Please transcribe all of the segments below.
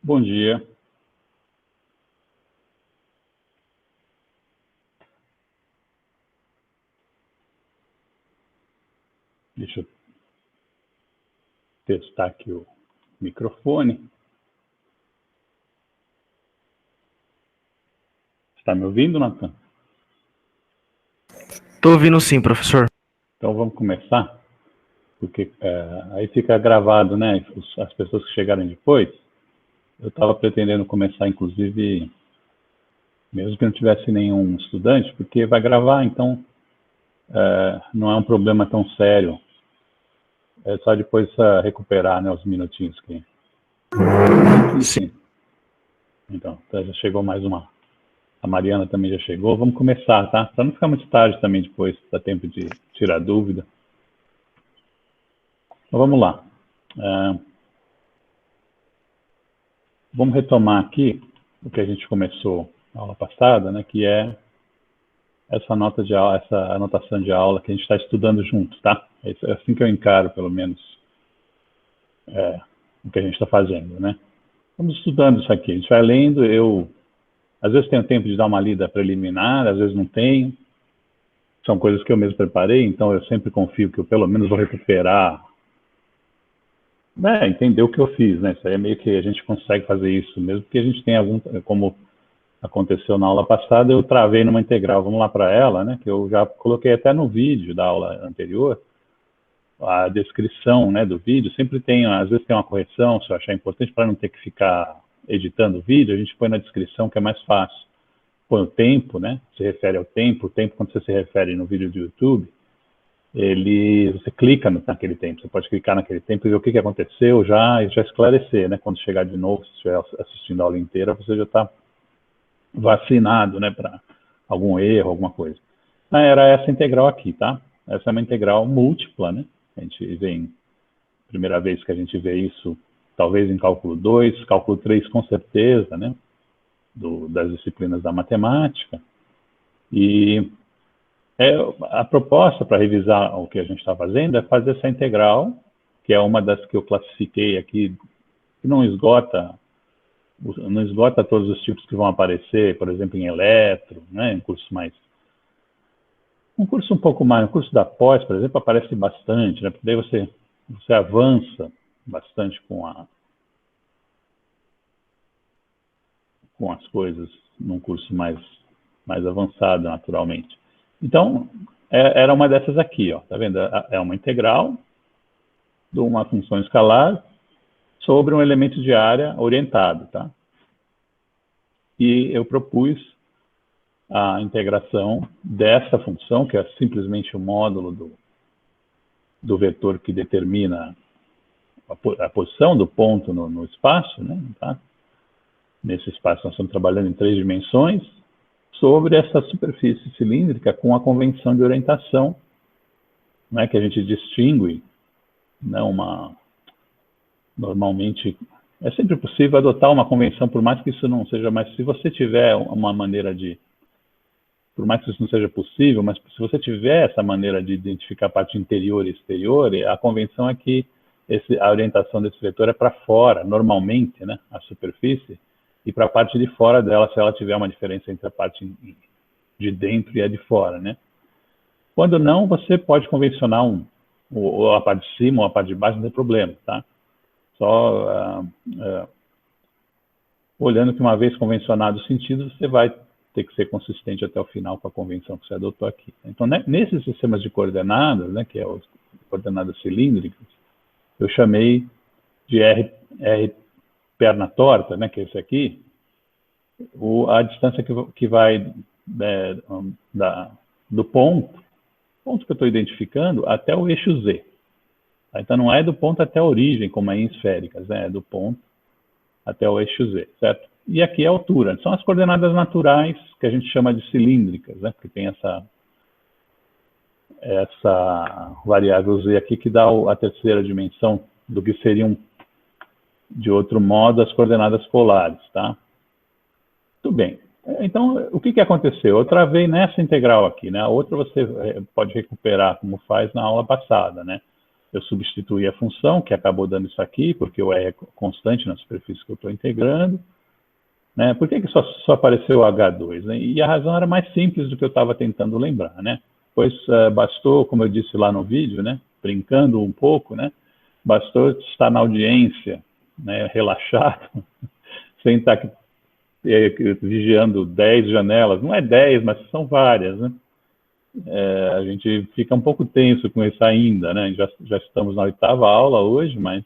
Bom dia. Deixa eu testar aqui o microfone. Está me ouvindo, Nathan? Estou ouvindo sim, professor. Então vamos começar, porque aí fica gravado, né? As pessoas que chegaram depois. Eu estava pretendendo começar, inclusive, mesmo que não tivesse nenhum estudante, porque vai gravar, então não é um problema tão sério. É só depois recuperar, né, os minutinhos que... Sim. Então, já chegou mais uma. A Mariana também já chegou. Vamos começar, tá? Para não ficar muito tarde também depois, dá tempo de tirar dúvida. Então vamos lá. Vamos retomar aqui o que a gente começou na aula passada, né? Que é essa nota de aula, essa anotação de aula que a gente está estudando junto, tá? É assim que eu encaro, pelo menos, o que a gente está fazendo, né? Vamos estudando isso aqui. A gente vai lendo. Eu, às vezes, tenho tempo de dar uma lida preliminar, às vezes não tenho. São coisas que eu mesmo preparei, então eu sempre confio que eu, pelo menos, vou recuperar, né? Entender o que eu fiz, né? Isso aí é meio que a gente consegue fazer isso, mesmo que a gente tenha algum... Como aconteceu na aula passada, eu travei numa integral. Vamos lá para ela, né? Que eu já coloquei até no vídeo da aula anterior, a descrição, né, do vídeo. Sempre tem, às vezes tem uma correção, se eu achar importante, para não ter que ficar editando o vídeo, a gente põe na descrição, que é mais fácil. Põe o tempo, né? Se refere ao tempo. O tempo, quando você se refere no vídeo do YouTube, você clica naquele tempo. Você pode clicar naquele tempo e ver o que aconteceu e já esclarecer, né? Quando chegar de novo, se estiver assistindo a aula inteira, você já está vacinado, né, para algum erro, alguma coisa. Era essa integral aqui, tá? Essa é uma integral múltipla, né? A gente vê, primeira vez que a gente vê isso, talvez em cálculo 2, cálculo 3 com certeza, né? Das disciplinas da matemática. E a proposta para revisar o que a gente está fazendo é fazer essa integral, que é uma das que eu classifiquei aqui, que não esgota todos os tipos que vão aparecer, por exemplo, em eletro, né, em cursos mais... Um curso um pouco mais... Um curso da pós, por exemplo, aparece bastante, né, porque daí você avança bastante com as coisas num curso mais avançado, naturalmente. Então, era uma dessas aqui, ó, tá vendo? É uma integral de uma função escalar sobre um elemento de área orientado, tá? E eu propus a integração dessa função, que é simplesmente o módulo do vetor que determina a posição do ponto no espaço, né? Tá? Nesse espaço nós estamos trabalhando em 3 dimensões, sobre essa superfície cilíndrica com a convenção de orientação, né, que a gente distingue, né, normalmente, é sempre possível adotar uma convenção, por mais que isso não seja, mas se você tiver uma maneira de, por mais que isso não seja possível, mas se você tiver essa maneira de identificar a parte interior e exterior, a convenção é que a orientação desse vetor é para fora, normalmente, né, a superfície, e para a parte de fora dela, se ela tiver uma diferença entre a parte de dentro e a de fora, né? Quando não, você pode convencionar ou a parte de cima ou a parte de baixo, não tem problema, tá? Só olhando que uma vez convencionado o sentido, você vai ter que ser consistente até o final com a convenção que você adotou aqui. Então, né, nesses sistemas de coordenadas, né, que é as coordenadas cilíndricas, eu chamei de R perna torta, né, que é esse aqui, a distância que vai do ponto que eu estou identificando, até o eixo Z. Então, não é do ponto até a origem, como é em esféricas, né? É do ponto até o eixo Z, certo? E aqui é a altura. São as coordenadas naturais, que a gente chama de cilíndricas, né? Porque tem essa variável Z aqui que dá a terceira dimensão do que seriam, de outro modo, as coordenadas polares, tá? Tudo bem. Então, o que aconteceu? Eu travei nessa integral aqui, né? A outra você pode recuperar como faz na aula passada, né? eu substituí a função, que acabou dando isso aqui, porque o R é constante na superfície que eu estou integrando. Né? Por que só apareceu o H2? Né? E a razão era mais simples do que eu estava tentando lembrar. Né? Pois bastou, como eu disse lá no vídeo, né? Brincando um pouco, né? Bastou estar na audiência, né? Relaxado, sem estar vigiando 10 janelas. Não é 10, mas são várias. Né? A gente fica um pouco tenso com isso ainda. Né? Já estamos na 8ª aula hoje, mas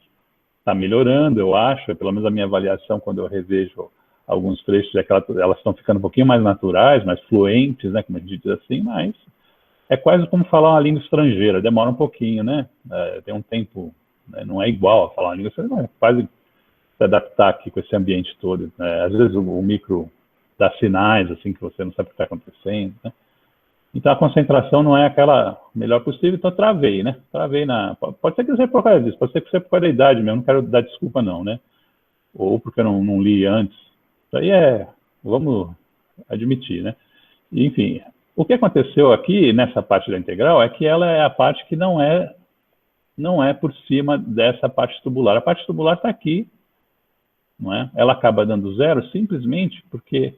está melhorando, eu acho. Pelo menos a minha avaliação, quando eu revejo alguns trechos, é que elas estão ficando um pouquinho mais naturais, mais fluentes, né, como a gente diz assim, mas é quase como falar uma língua estrangeira, demora um pouquinho, né? Tem um tempo, né, não é igual a falar uma língua estrangeira, é quase se adaptar aqui com esse ambiente todo. Né? Às vezes o micro dá sinais, assim, que você não sabe o que está acontecendo, né? Então a concentração não é aquela melhor possível, então travei, né? Travei pode ser que seja por causa disso, pode ser que seja por causa da idade mesmo, não quero dar desculpa não, né? Ou porque eu não li antes. Isso aí vamos admitir, né? Enfim, o que aconteceu aqui nessa parte da integral é que ela é a parte que não é por cima dessa parte tubular. A parte tubular está aqui, não é? Ela acaba dando zero simplesmente porque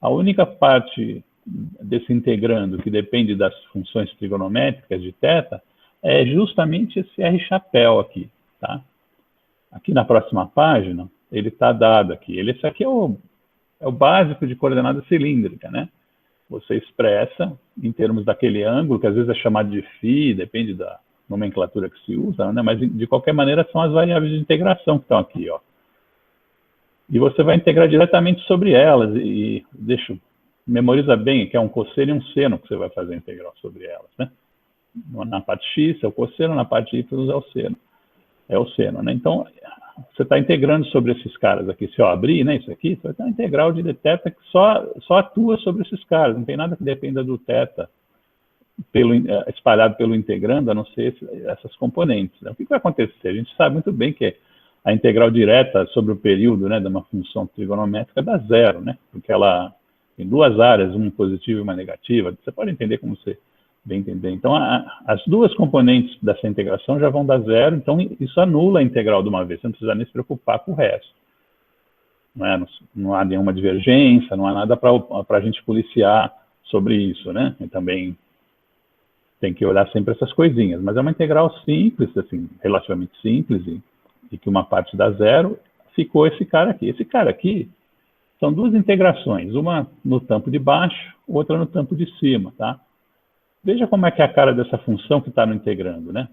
a única parte desse integrando que depende das funções trigonométricas de θ é justamente esse R chapéu aqui, tá? Aqui na próxima página, ele está dado aqui. Esse aqui é o básico de coordenada cilíndrica, né? Você expressa em termos daquele ângulo, que às vezes é chamado de φ, depende da nomenclatura que se usa, né? Mas de qualquer maneira são as variáveis de integração que estão aqui, ó. E você vai integrar diretamente sobre elas e memoriza bem que é um cosseno e um seno que você vai fazer a integral sobre elas, né? Na parte x é o cosseno, na parte y é o seno, né? Então, você está integrando sobre esses caras aqui. Se eu abrir, né, isso aqui, você vai ter uma integral de θ que só atua sobre esses caras. Não tem nada que dependa do θ espalhado pelo integrando, a não ser essas componentes. Né? O que vai acontecer? A gente sabe muito bem que a integral direta sobre o período, né, de uma função trigonométrica dá zero, né? Porque ela tem duas áreas, uma positiva e uma negativa. Você pode entender como você bem entender. Então, as duas componentes dessa integração já vão dar zero, então isso anula a integral de uma vez, você não precisa nem se preocupar com o resto. Não há nenhuma divergência, não há nada para a gente policiar sobre isso, né? E também tem que olhar sempre essas coisinhas, mas é uma integral simples, assim, relativamente simples, e que uma parte dá zero, ficou esse cara aqui. Esse cara aqui são duas integrações, uma no tampo de baixo, outra no tampo de cima, tá? Veja como é que é a cara dessa função que está no integrando, né?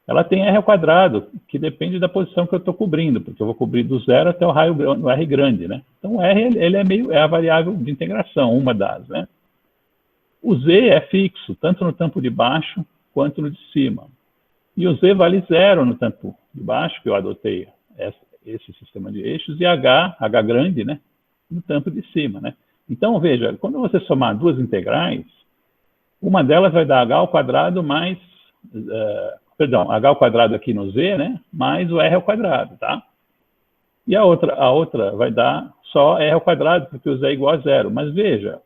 Ela tem R ao quadrado, que depende da posição que eu estou cobrindo, porque eu vou cobrir do zero até o raio no R grande, né? Então, o R ele é a variável de integração, uma das, né? O Z é fixo, tanto no tampo de baixo quanto no de cima. E o Z vale zero no tampo de baixo, que eu adotei esse sistema de eixos, e H grande, né? No tampo de cima, né? Então, veja, quando você somar duas integrais, uma delas vai dar h ao quadrado mais, h ao quadrado aqui no z, né, mais o r ao quadrado, tá? E a outra vai dar só r ao quadrado, porque o z é igual a zero. Mas veja,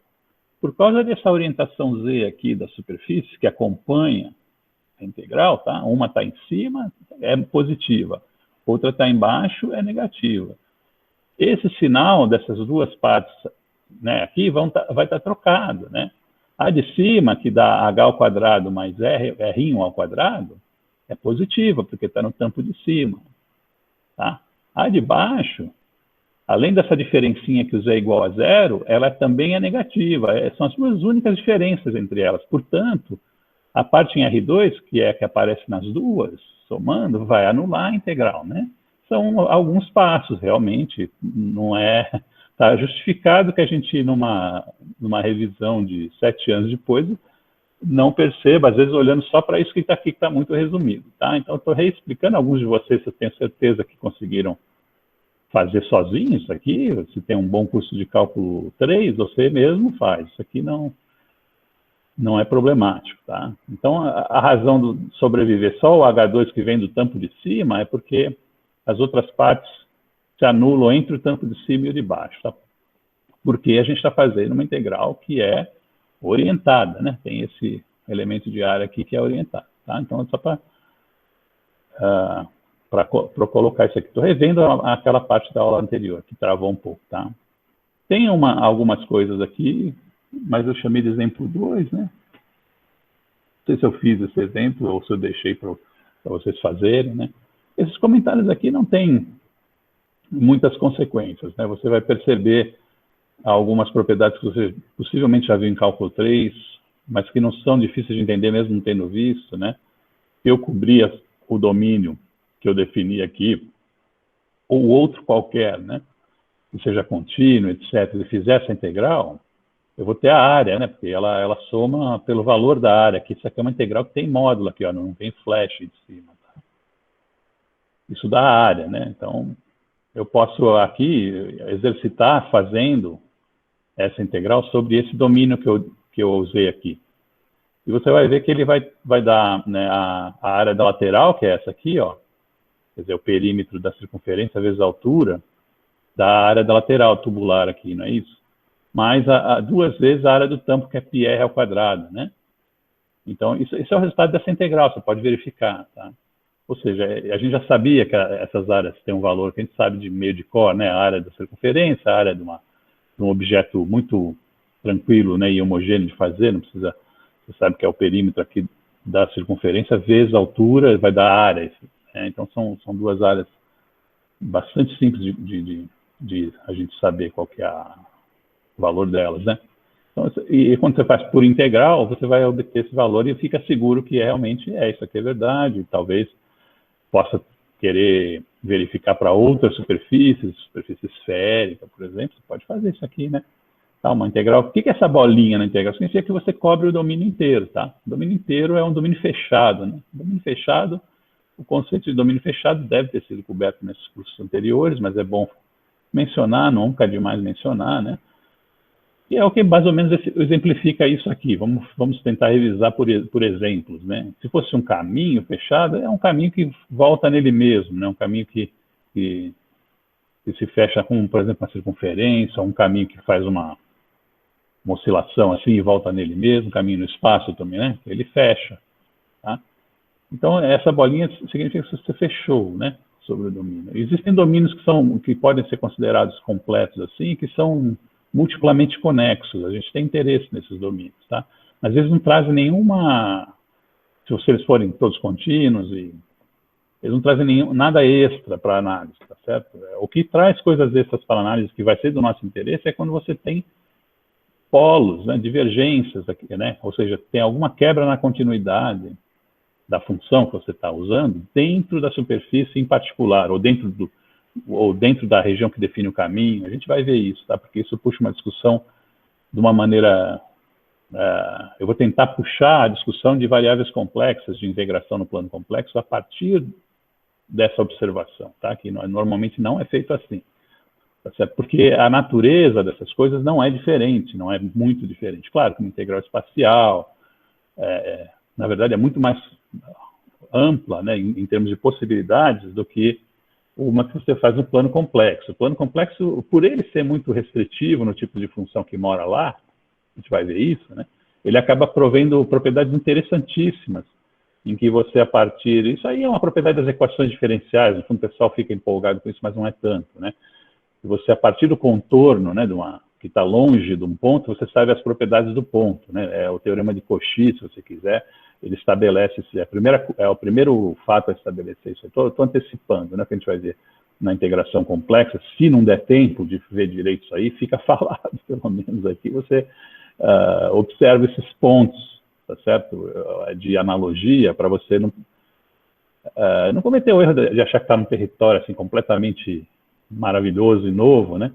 por causa dessa orientação z aqui da superfície, que acompanha a integral, tá? Uma está em cima, é positiva. Outra está embaixo, é negativa. Esse sinal dessas duas partes, né, aqui vai estar trocado, né? A de cima, que dá h ao quadrado mais r ao quadrado, é positiva, porque está no tampo de cima. Tá? A de baixo, além dessa diferencinha que o z é igual a zero, ela também é negativa. São as duas únicas diferenças entre elas. Portanto, a parte em R2, que é a que aparece nas duas, somando, vai anular a integral, né? São alguns passos, realmente, não é... Está justificado que a gente, numa revisão de 7 anos depois, não perceba, às vezes olhando só para isso que está aqui, que está muito resumido. Tá? Então, estou reexplicando. Alguns de vocês, eu tenho certeza que conseguiram fazer sozinhos isso aqui. Se tem um bom curso de cálculo 3, você mesmo faz. Isso aqui não é problemático. Tá? Então, a razão de sobreviver só o H2 que vem do tampo de cima é porque as outras partes se anulam entre o tampo de cima e o de baixo, tá? Porque a gente está fazendo uma integral que é orientada, né? Tem esse elemento de área aqui que é orientado, tá? Então, é só para para colocar isso aqui. Estou revendo aquela parte da aula anterior, que travou um pouco, tá? Tem algumas coisas aqui, mas eu chamei de exemplo 2, né? Não sei se eu fiz esse exemplo ou se eu deixei para vocês fazerem, né? Esses comentários aqui não têm muitas consequências, né? Você vai perceber algumas propriedades que você possivelmente já viu em cálculo 3, mas que não são difíceis de entender mesmo não tendo visto, né? Eu cobria o domínio que eu defini aqui, ou outro qualquer, né? Que seja contínuo, etc., e fizer essa integral, eu vou ter a área, né? Porque ela soma pelo valor da área, que isso aqui é uma integral que tem módulo aqui, ó, não tem flash de cima. Tá? Isso dá a área, né? Então, eu posso aqui exercitar fazendo essa integral sobre esse domínio que eu usei aqui. E você vai ver que ele vai dar, né, a área da lateral, que é essa aqui, ó, quer dizer, o perímetro da circunferência vezes a altura, da área da lateral tubular aqui, não é isso? Mais 2 vezes a área do tampo, que é πr ao quadrado, né? Então, isso é o resultado dessa integral, você pode verificar, tá? Ou seja, a gente já sabia que essas áreas têm um valor que a gente sabe de meio de cor, né? A área da circunferência, a área de um objeto muito tranquilo, né, e homogêneo de fazer, não precisa, você sabe que é o perímetro aqui da circunferência vezes a altura, vai dar a área, né? Então são 2 áreas bastante simples de a gente saber qual que é o valor delas, né? Então, e quando você faz por integral, você vai obter esse valor e fica seguro que realmente isso aqui é verdade, talvez possa querer verificar para outras superfície esférica, por exemplo, você pode fazer isso aqui, né? Tá, uma integral. O que é essa bolinha na integral? Significa que você cobre o domínio inteiro, tá? O domínio inteiro é um domínio fechado, né? O domínio fechado, o conceito de domínio fechado deve ter sido coberto nesses cursos anteriores, mas é bom mencionar, nunca é demais mencionar, né? E é o que mais ou menos exemplifica isso aqui. Vamos tentar revisar por exemplos, né? Se fosse um caminho fechado, é um caminho que volta nele mesmo, né? Um caminho que se fecha com, por exemplo, uma circunferência, um caminho que faz uma oscilação assim e volta nele mesmo, um caminho no espaço também, né? Ele fecha, tá? Então, essa bolinha significa que você fechou, né? Sobre o domínio. Existem domínios que podem ser considerados completos assim, que são multiplamente conexos, a gente tem interesse nesses domínios, tá? Às vezes não trazem nenhuma, se eles forem todos contínuos, eles não trazem nada extra para análise, tá certo? O que traz coisas extras para análise que vai ser do nosso interesse é quando você tem polos, né, divergências aqui, né? Ou seja, tem alguma quebra na continuidade da função que você está usando dentro da superfície em particular, ou dentro da região que define o caminho. A gente vai ver isso, tá? Porque isso puxa uma discussão de uma maneira... eu vou tentar puxar a discussão de variáveis complexas, de integração no plano complexo, a partir dessa observação, tá? Que normalmente não é feito assim, tá certo? Porque a natureza dessas coisas não é diferente, não é muito diferente. Claro que uma integral espacial, na verdade, é muito mais ampla, né, em termos de possibilidades do que uma que você faz no plano complexo. O plano complexo, por ele ser muito restritivo no tipo de função que mora lá, a gente vai ver isso, né? Ele acaba provendo propriedades interessantíssimas, em que você, a partir... Isso aí é uma propriedade das equações diferenciais, no fundo o pessoal fica empolgado com isso, mas não é tanto, né? Você, a partir do contorno, né, que está longe de um ponto, você sabe as propriedades do ponto, né? É o teorema de Cauchy, se você quiser, ele estabelece isso. É o primeiro fato a estabelecer isso. Estou antecipando, né, que a gente vai ver na integração complexa. Se não der tempo de ver direito isso aí, fica falado, pelo menos aqui, você observa esses pontos, tá certo? De analogia, para você não cometer o erro de achar que está num território assim, completamente maravilhoso e novo, né?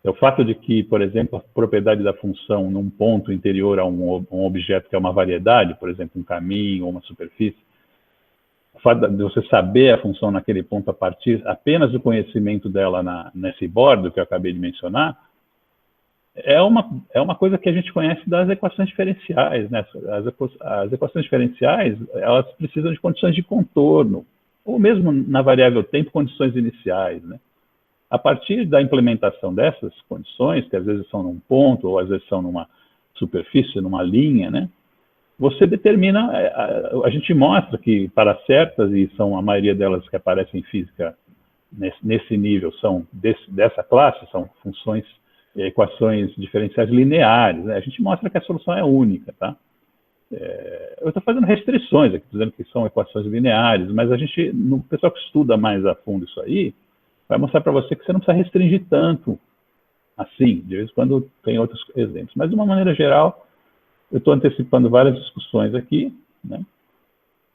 É o fato de que, por exemplo, a propriedade da função num ponto interior a um objeto que é uma variedade, por exemplo, um caminho ou uma superfície, o fato de você saber a função naquele ponto a partir apenas do conhecimento dela nesse bordo que eu acabei de mencionar, é uma coisa que a gente conhece das equações diferenciais, né? As equações diferenciais, elas precisam de condições de contorno, ou mesmo na variável tempo, condições iniciais, né? A partir da implementação dessas condições, que às vezes são num ponto, ou às vezes são numa superfície, numa linha, né? você determina, a gente mostra que para certas, e são a maioria delas que aparecem em física nesse nível, são dessa classe, são funções, equações diferenciais lineares, né? A gente mostra que a solução é única, tá? Eu estou fazendo restrições aqui, dizendo que são equações lineares, mas o pessoal que estuda mais a fundo isso aí, vai mostrar para você que você não precisa restringir tanto assim, de vez em quando tem outros exemplos. Mas, de uma maneira geral, eu estou antecipando várias discussões aqui, né?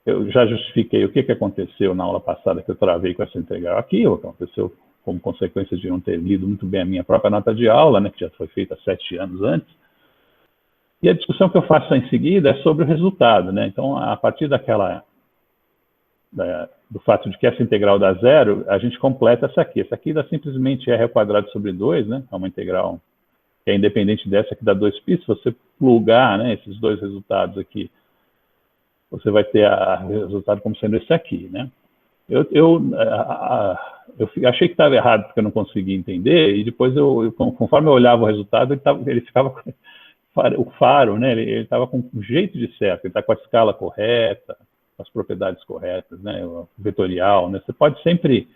Eu já justifiquei o que aconteceu na aula passada que eu travei com essa integral aqui, o que aconteceu como consequência de não ter lido muito bem a minha própria nota de aula, né, que já foi feita 7 anos antes. E a discussão que eu faço em seguida é sobre o resultado, né? Então, a partir do fato de que essa integral dá zero, a gente completa essa aqui. Essa aqui dá simplesmente r ao quadrado sobre 2, né? É uma integral que é independente dessa, que dá 2π. Se você plugar, né, esses dois resultados aqui, você vai ter o resultado como sendo esse aqui, né? Eu achei que estava errado porque eu não conseguia entender, e depois, conforme eu olhava o resultado, ele ficava com o faro, né? Ele estava com o jeito de certo, ele está com a escala correta, com as propriedades corretas, né? O vetorial, né? Você pode sempre...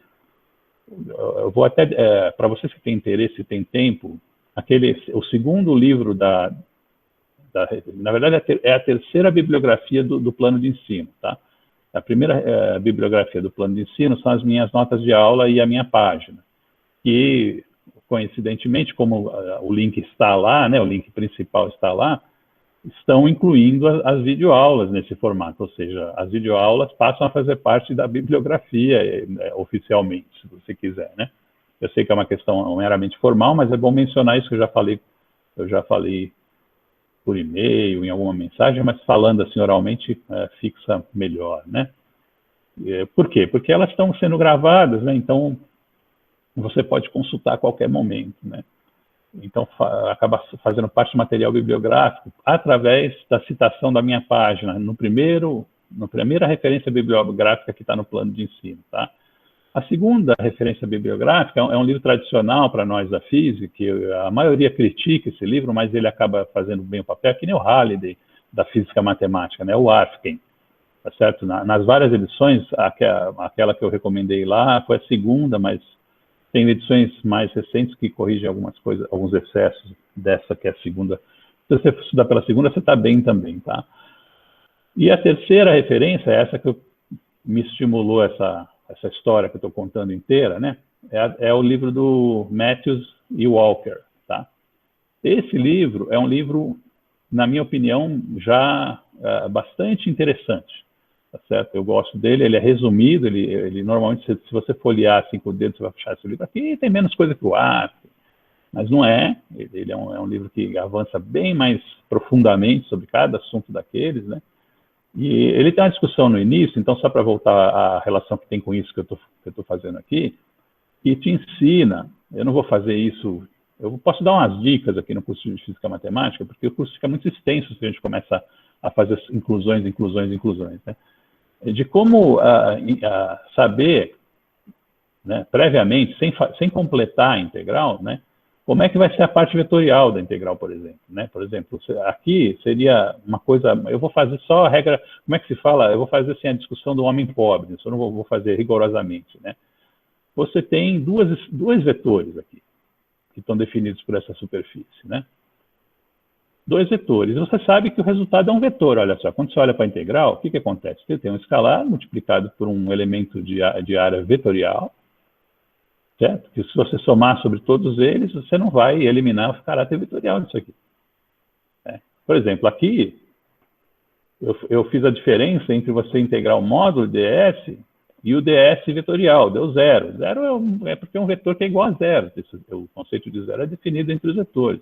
Eu vou até... para vocês que têm interesse e têm tempo, o segundo livro na verdade, é a terceira bibliografia do plano de ensino, tá? A primeira bibliografia do plano de ensino são as minhas notas de aula e a minha página. E, coincidentemente, como o link está lá, né, o link principal está lá, estão incluindo as videoaulas nesse formato, ou seja, as videoaulas passam a fazer parte da bibliografia oficialmente, se você quiser, né? Eu sei que é uma questão meramente formal, mas é bom mencionar isso que eu já falei por e-mail, em alguma mensagem, mas falando assim oralmente fixa melhor, né? Por quê? Porque elas estão sendo gravadas, né? Então você pode consultar a qualquer momento, né? Então acaba fazendo parte do material bibliográfico através da citação da minha página, na primeira referência bibliográfica que está no plano de ensino, tá? A segunda referência bibliográfica é um livro tradicional para nós da física, que a maioria critica esse livro, mas ele acaba fazendo bem o papel, que nem o Halliday da física matemática, né? O Arfken, tá certo? Nas várias edições, aquela que eu recomendei lá foi a segunda, mas tem edições mais recentes que corrigem algumas coisas, alguns excessos dessa que é a segunda. Se você estudar pela segunda, você está bem também, tá? E a terceira referência é essa que me estimulou essa história que eu estou contando inteira, né? É o livro do Matthews e Walker, tá? Esse livro é um livro, na minha opinião, já bastante interessante, tá certo? Eu gosto dele, ele é resumido, ele normalmente, se você folhear assim com o dedo, você vai puxar esse livro aqui, tem menos coisa que o Arfken, mas não é. Ele é um livro que avança bem mais profundamente sobre cada assunto daqueles, né? E ele tem uma discussão no início, então só para voltar à relação que tem com isso que eu estou fazendo aqui, que te ensina, eu não vou fazer isso, eu posso dar umas dicas aqui no curso de Física Matemática, porque o curso fica muito extenso se a gente começa a fazer inclusões, né? De como saber, né, previamente, sem completar a integral, né, como é que vai ser a parte vetorial da integral, por exemplo, né? Por exemplo, aqui seria uma coisa... Eu vou fazer só a regra... Como é que se fala? Eu vou fazer assim, a discussão do homem pobre. Isso eu não vou fazer rigorosamente, né? Você tem dois vetores aqui, que estão definidos por essa superfície, né? Dois vetores. Você sabe que o resultado é um vetor. Olha só, quando você olha para a integral, o que acontece? Você tem um escalar multiplicado por um elemento de área vetorial, certo? Que se você somar sobre todos eles, você não vai eliminar o caráter vetorial disso aqui. Por exemplo, aqui, eu fiz a diferença entre você integrar o módulo ds e o ds vetorial, deu zero. Zero é porque é um vetor que é igual a zero. O conceito de zero é definido entre os vetores,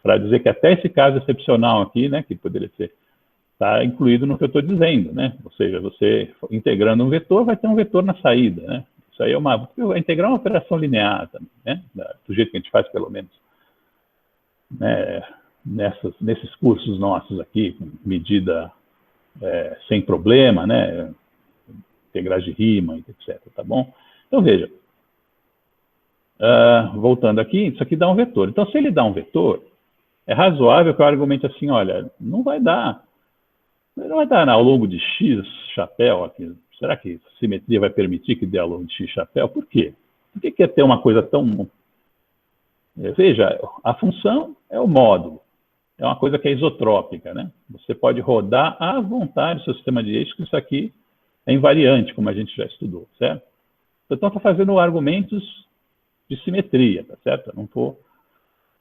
para dizer que até esse caso excepcional aqui, né, que poderia ser, está incluído no que eu estou dizendo, né? Ou seja, você integrando um vetor, vai ter um vetor na saída, né? Isso aí a integral é uma operação linear também, né? Do jeito que a gente faz, pelo menos, né? Nesses cursos nossos aqui, com medida sem problema, né? Integrais de Riemann, etc. Tá bom? Então, veja. Voltando aqui, isso aqui dá um vetor. Então, se ele dá um vetor, é razoável que eu argumente assim, olha, não vai dar Não vai dar ao longo de X chapéu aqui. Será que a simetria vai permitir que dê ao longo de X chapéu? Por quê? Por que quer ter uma coisa tão... Veja, a função é o módulo. É uma coisa que é isotrópica, né? Você pode rodar à vontade o seu sistema de eixos, que isso aqui é invariante, como a gente já estudou, certo? Então, estou fazendo argumentos de simetria, tá certo? Eu não estou...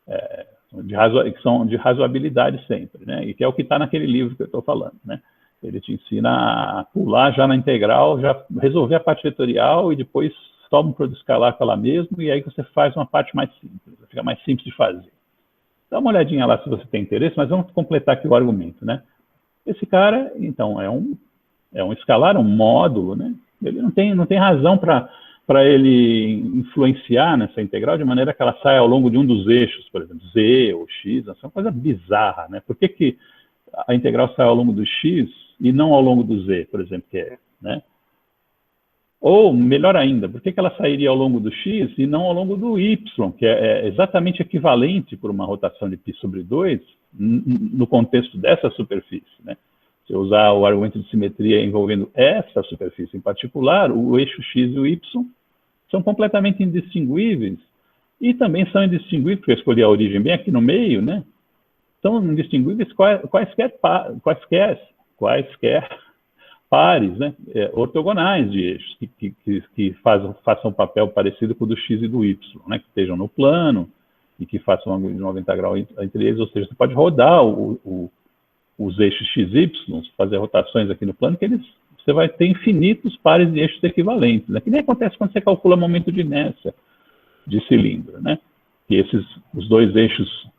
que são de razoabilidade sempre, né? E que é o que está naquele livro que eu estou falando, né? Ele te ensina a pular já na integral, já resolver a parte vetorial e depois toma um produto escalar com ela mesmo, e aí você faz uma parte mais simples, fica mais simples de fazer. Dá uma olhadinha lá se você tem interesse, mas vamos completar aqui o argumento, né? Esse cara, então, é um escalar, um módulo, né? Ele não tem razão para ele influenciar nessa integral de maneira que ela saia ao longo de um dos eixos, por exemplo, Z ou X, isso é uma coisa bizarra, né? Por que a integral sai ao longo do X e não ao longo do Z, por exemplo, que é, né? Ou, melhor ainda, por que ela sairia ao longo do X e não ao longo do Y, que é exatamente equivalente por uma rotação de π sobre 2 no contexto dessa superfície, né? Se eu usar o argumento de simetria envolvendo essa superfície em particular, o eixo X e o Y são completamente indistinguíveis, e também são indistinguíveis, porque eu escolhi a origem bem aqui no meio, né? São indistinguíveis quaisquer pares, né, ortogonais de eixos, que façam um papel parecido com o do X e do Y, né, que estejam no plano e que façam uma nova integral entre eles, ou seja, você pode rodar os eixos X e Y, fazer rotações aqui no plano, que você vai ter infinitos pares de eixos equivalentes, né, que nem acontece quando você calcula momento de inércia de cilindro, né, que os dois eixos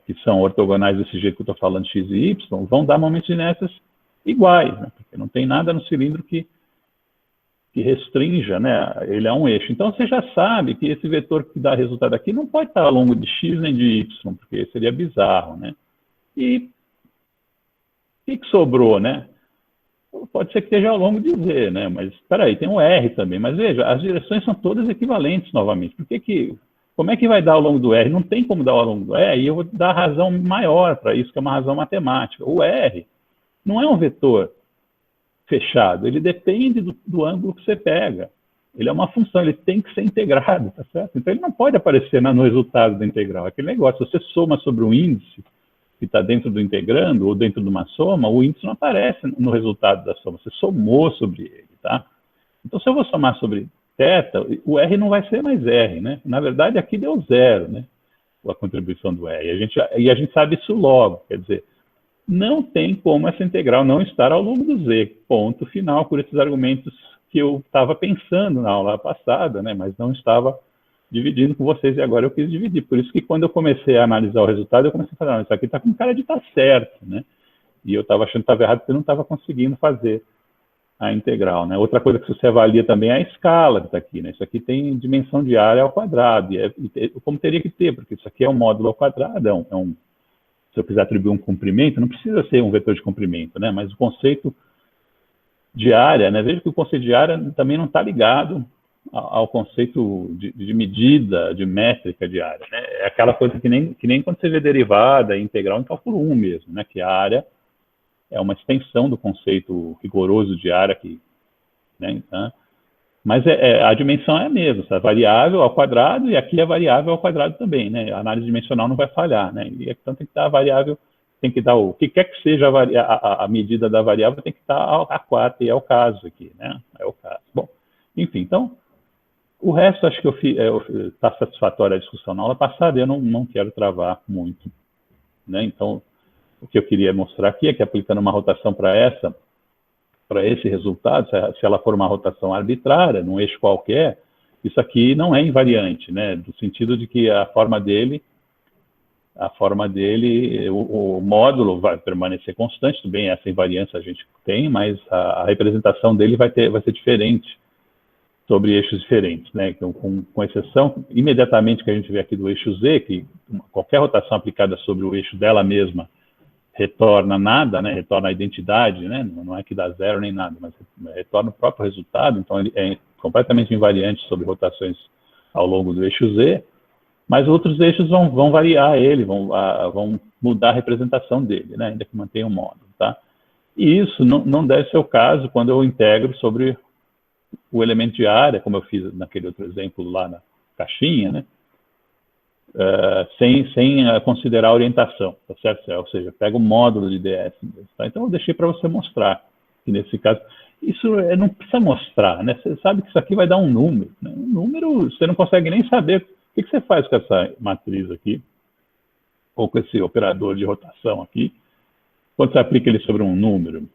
que são ortogonais desse jeito que eu estou falando, X e Y, vão dar momentos de inércia iguais, né? Porque não tem nada no cilindro que restrinja, né? Ele é um eixo. Então, você já sabe que esse vetor que dá resultado aqui não pode estar ao longo de X nem de Y, porque seria bizarro, né? E o que sobrou, né? Pode ser que esteja ao longo de Z, né? Mas, espera aí, tem um R também. Mas, veja, as direções são todas equivalentes novamente. Como é que vai dar ao longo do R? Não tem como dar ao longo do R, e eu vou dar a razão maior para isso, que é uma razão matemática. O R não é um vetor fechado, ele depende do ângulo que você pega. Ele é uma função, ele tem que ser integrado, tá certo? Então ele não pode aparecer no resultado da integral. Aquele negócio, se você soma sobre um índice que está dentro do integrando, ou dentro de uma soma, o índice não aparece no resultado da soma, você somou sobre ele, tá? Então se eu vou somar sobre θ, o R não vai ser mais R, né? Na verdade aqui deu zero, né? A contribuição do R. E a gente sabe isso logo, quer dizer, não tem como essa integral não estar ao longo do Z, ponto final, por esses argumentos que eu estava pensando na aula passada, né, mas não estava dividindo com vocês, e agora eu quis dividir. Por isso que quando eu comecei a analisar o resultado, eu comecei a falar, isso aqui está com cara de estar certo, né? E eu estava achando que estava errado porque eu não estava conseguindo fazer a integral, né? Outra coisa que você avalia também é a escala que está aqui, né? Isso aqui tem dimensão de área ao quadrado, como teria que ter, porque isso aqui é um módulo ao quadrado, se eu quiser atribuir um comprimento, não precisa ser um vetor de comprimento, né? Mas o conceito de área, né? Veja que o conceito de área também não está ligado ao conceito de medida, de métrica de área, né? É aquela coisa que nem quando você vê derivada e integral em cálculo 1 mesmo, né? Que a área é uma extensão do conceito rigoroso de área, né? Então, mas a dimensão é a mesma, a variável ao quadrado, e aqui é variável ao quadrado também, né? A análise dimensional não vai falhar, né? E então tem que dar a variável, tem que dar o que quer que seja a medida da variável, tem que estar a 4, e é o caso aqui, né? É o caso. Bom, enfim, então, o resto acho que está satisfatória a discussão na aula passada, eu não quero travar muito, né? Então, o que eu queria mostrar aqui é que aplicando uma rotação para esse resultado, se ela for uma rotação arbitrária, num eixo qualquer, isso aqui não é invariante, né? Do sentido de que a forma dele, o módulo vai permanecer constante, tudo bem, essa invariância a gente tem, mas a representação dele vai ser diferente sobre eixos diferentes, né? Então, com exceção, imediatamente que a gente vê aqui do eixo Z, que qualquer rotação aplicada sobre o eixo dela mesma retorna nada, né? Retorna a identidade, né? Não é que dá zero nem nada, mas retorna o próprio resultado, então ele é completamente invariante sobre rotações ao longo do eixo Z, mas outros eixos vão variar ele, vão mudar a representação dele, né? Ainda que mantenha o módulo, tá? E isso não deve ser o caso quando eu integro sobre o elemento de área, como eu fiz naquele outro exemplo lá na caixinha, né? Sem considerar a orientação, tá certo? Ou seja, pega o módulo de DS. Tá? Então, eu deixei para você mostrar, que nesse caso, isso não precisa mostrar, né? Você sabe que isso aqui vai dar um número, né? Um número, você não consegue nem saber o que você faz com essa matriz aqui, ou com esse operador de rotação aqui, quando você aplica ele sobre um número.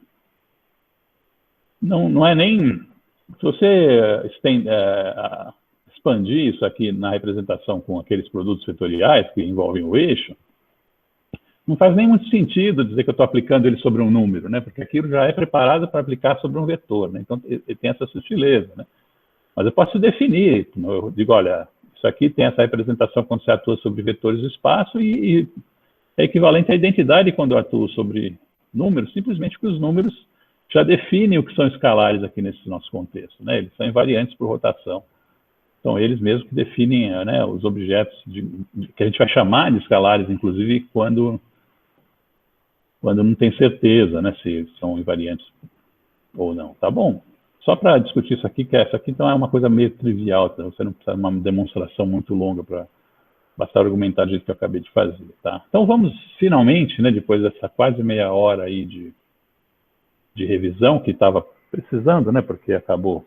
Não é nem... Se você expandir isso aqui na representação com aqueles produtos vetoriais que envolvem o eixo, não faz nem muito sentido dizer que eu estou aplicando ele sobre um número, né? Porque aquilo já é preparado para aplicar sobre um vetor, né? Então, ele tem essa sutileza, né? Mas eu posso definir, eu digo, olha, isso aqui tem essa representação quando você atua sobre vetores do espaço e é equivalente à identidade quando eu atuo sobre números, simplesmente porque os números já definem o que são escalares aqui nesse nosso contexto, né? Eles são invariantes por rotação. São eles mesmos que definem, né, os objetos que a gente vai chamar de escalares, inclusive, quando não tem certeza, né, se são invariantes ou não. Tá bom? Só para discutir isso aqui, que essa aqui então é uma coisa meio trivial, tá? Você não precisa de uma demonstração muito longa para bastar argumentar do jeito que eu acabei de fazer, tá? Então vamos, finalmente, né, depois dessa quase meia hora aí de revisão, que estava precisando, né, porque acabou...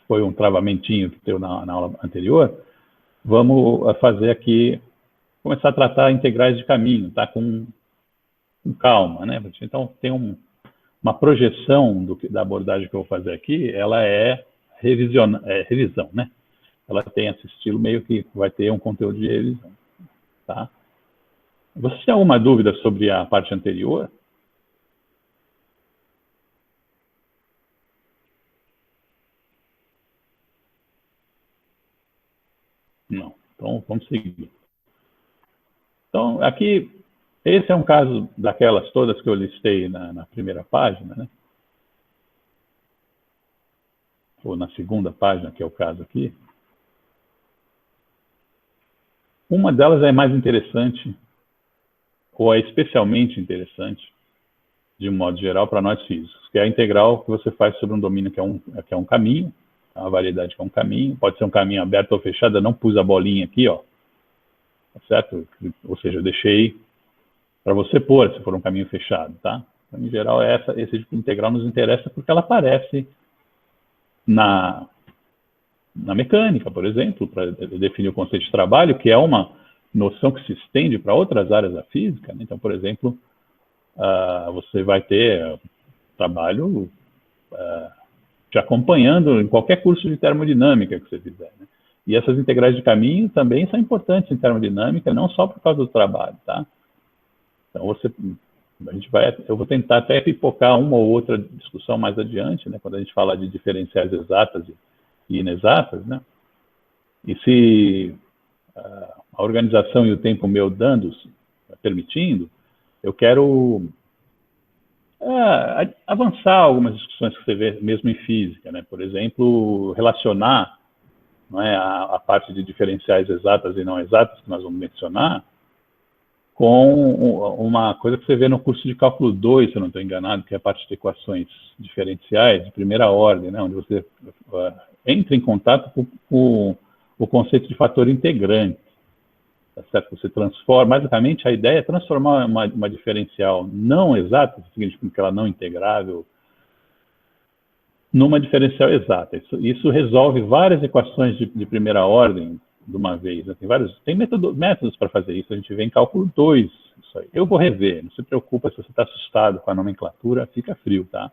foi um travamentinho que deu na aula anterior, vamos fazer aqui, começar a tratar integrais de caminho, tá? Com calma, né? Então, tem uma projeção da abordagem que eu vou fazer aqui, ela é revisão, né? Ela tem esse estilo meio que vai ter um conteúdo de revisão, tá? Você tem alguma dúvida sobre a parte anterior? Não. Então, vamos seguir. Então, aqui, esse é um caso daquelas todas que eu listei na primeira página, né? Ou na segunda página, que é o caso aqui. Uma delas é mais interessante, ou é especialmente interessante, de um modo geral, para nós físicos, que é a integral que você faz sobre um domínio que é um caminho, uma variedade que é um caminho, pode ser um caminho aberto ou fechado, eu não pus a bolinha aqui, ó, certo? Ou seja, eu deixei para você pôr, se for um caminho fechado, tá? Então, em geral, esse tipo de integral nos interessa porque ela aparece na mecânica, por exemplo, para definir o conceito de trabalho, que é uma noção que se estende para outras áreas da física, né? Então, por exemplo, você vai ter trabalho te acompanhando em qualquer curso de termodinâmica que você fizer, né? E essas integrais de caminho também são importantes em termodinâmica, não só por causa do trabalho, tá? Então, eu vou tentar até pipocar uma ou outra discussão mais adiante, né, quando a gente fala de diferenciais exatas e inexatas, né? E se a organização e o tempo meu permitindo, eu quero avançar algumas discussões que você vê mesmo em física, né? Por exemplo, relacionar, não é, a parte de diferenciais exatas e não exatas que nós vamos mencionar com uma coisa que você vê no curso de cálculo 2, se eu não estou enganado, que é a parte de equações diferenciais de primeira ordem, né, onde você entra em contato com o conceito de fator integrante. Tá certo? Você transforma, basicamente, a ideia é transformar uma diferencial não exata, significa que ela não integrável, numa diferencial exata. Isso resolve várias equações de primeira ordem de uma vez, né? Tem métodos para fazer isso, a gente vê em cálculo 2, isso aí. Eu vou rever, não se preocupa se você está assustado com a nomenclatura, fica frio, tá?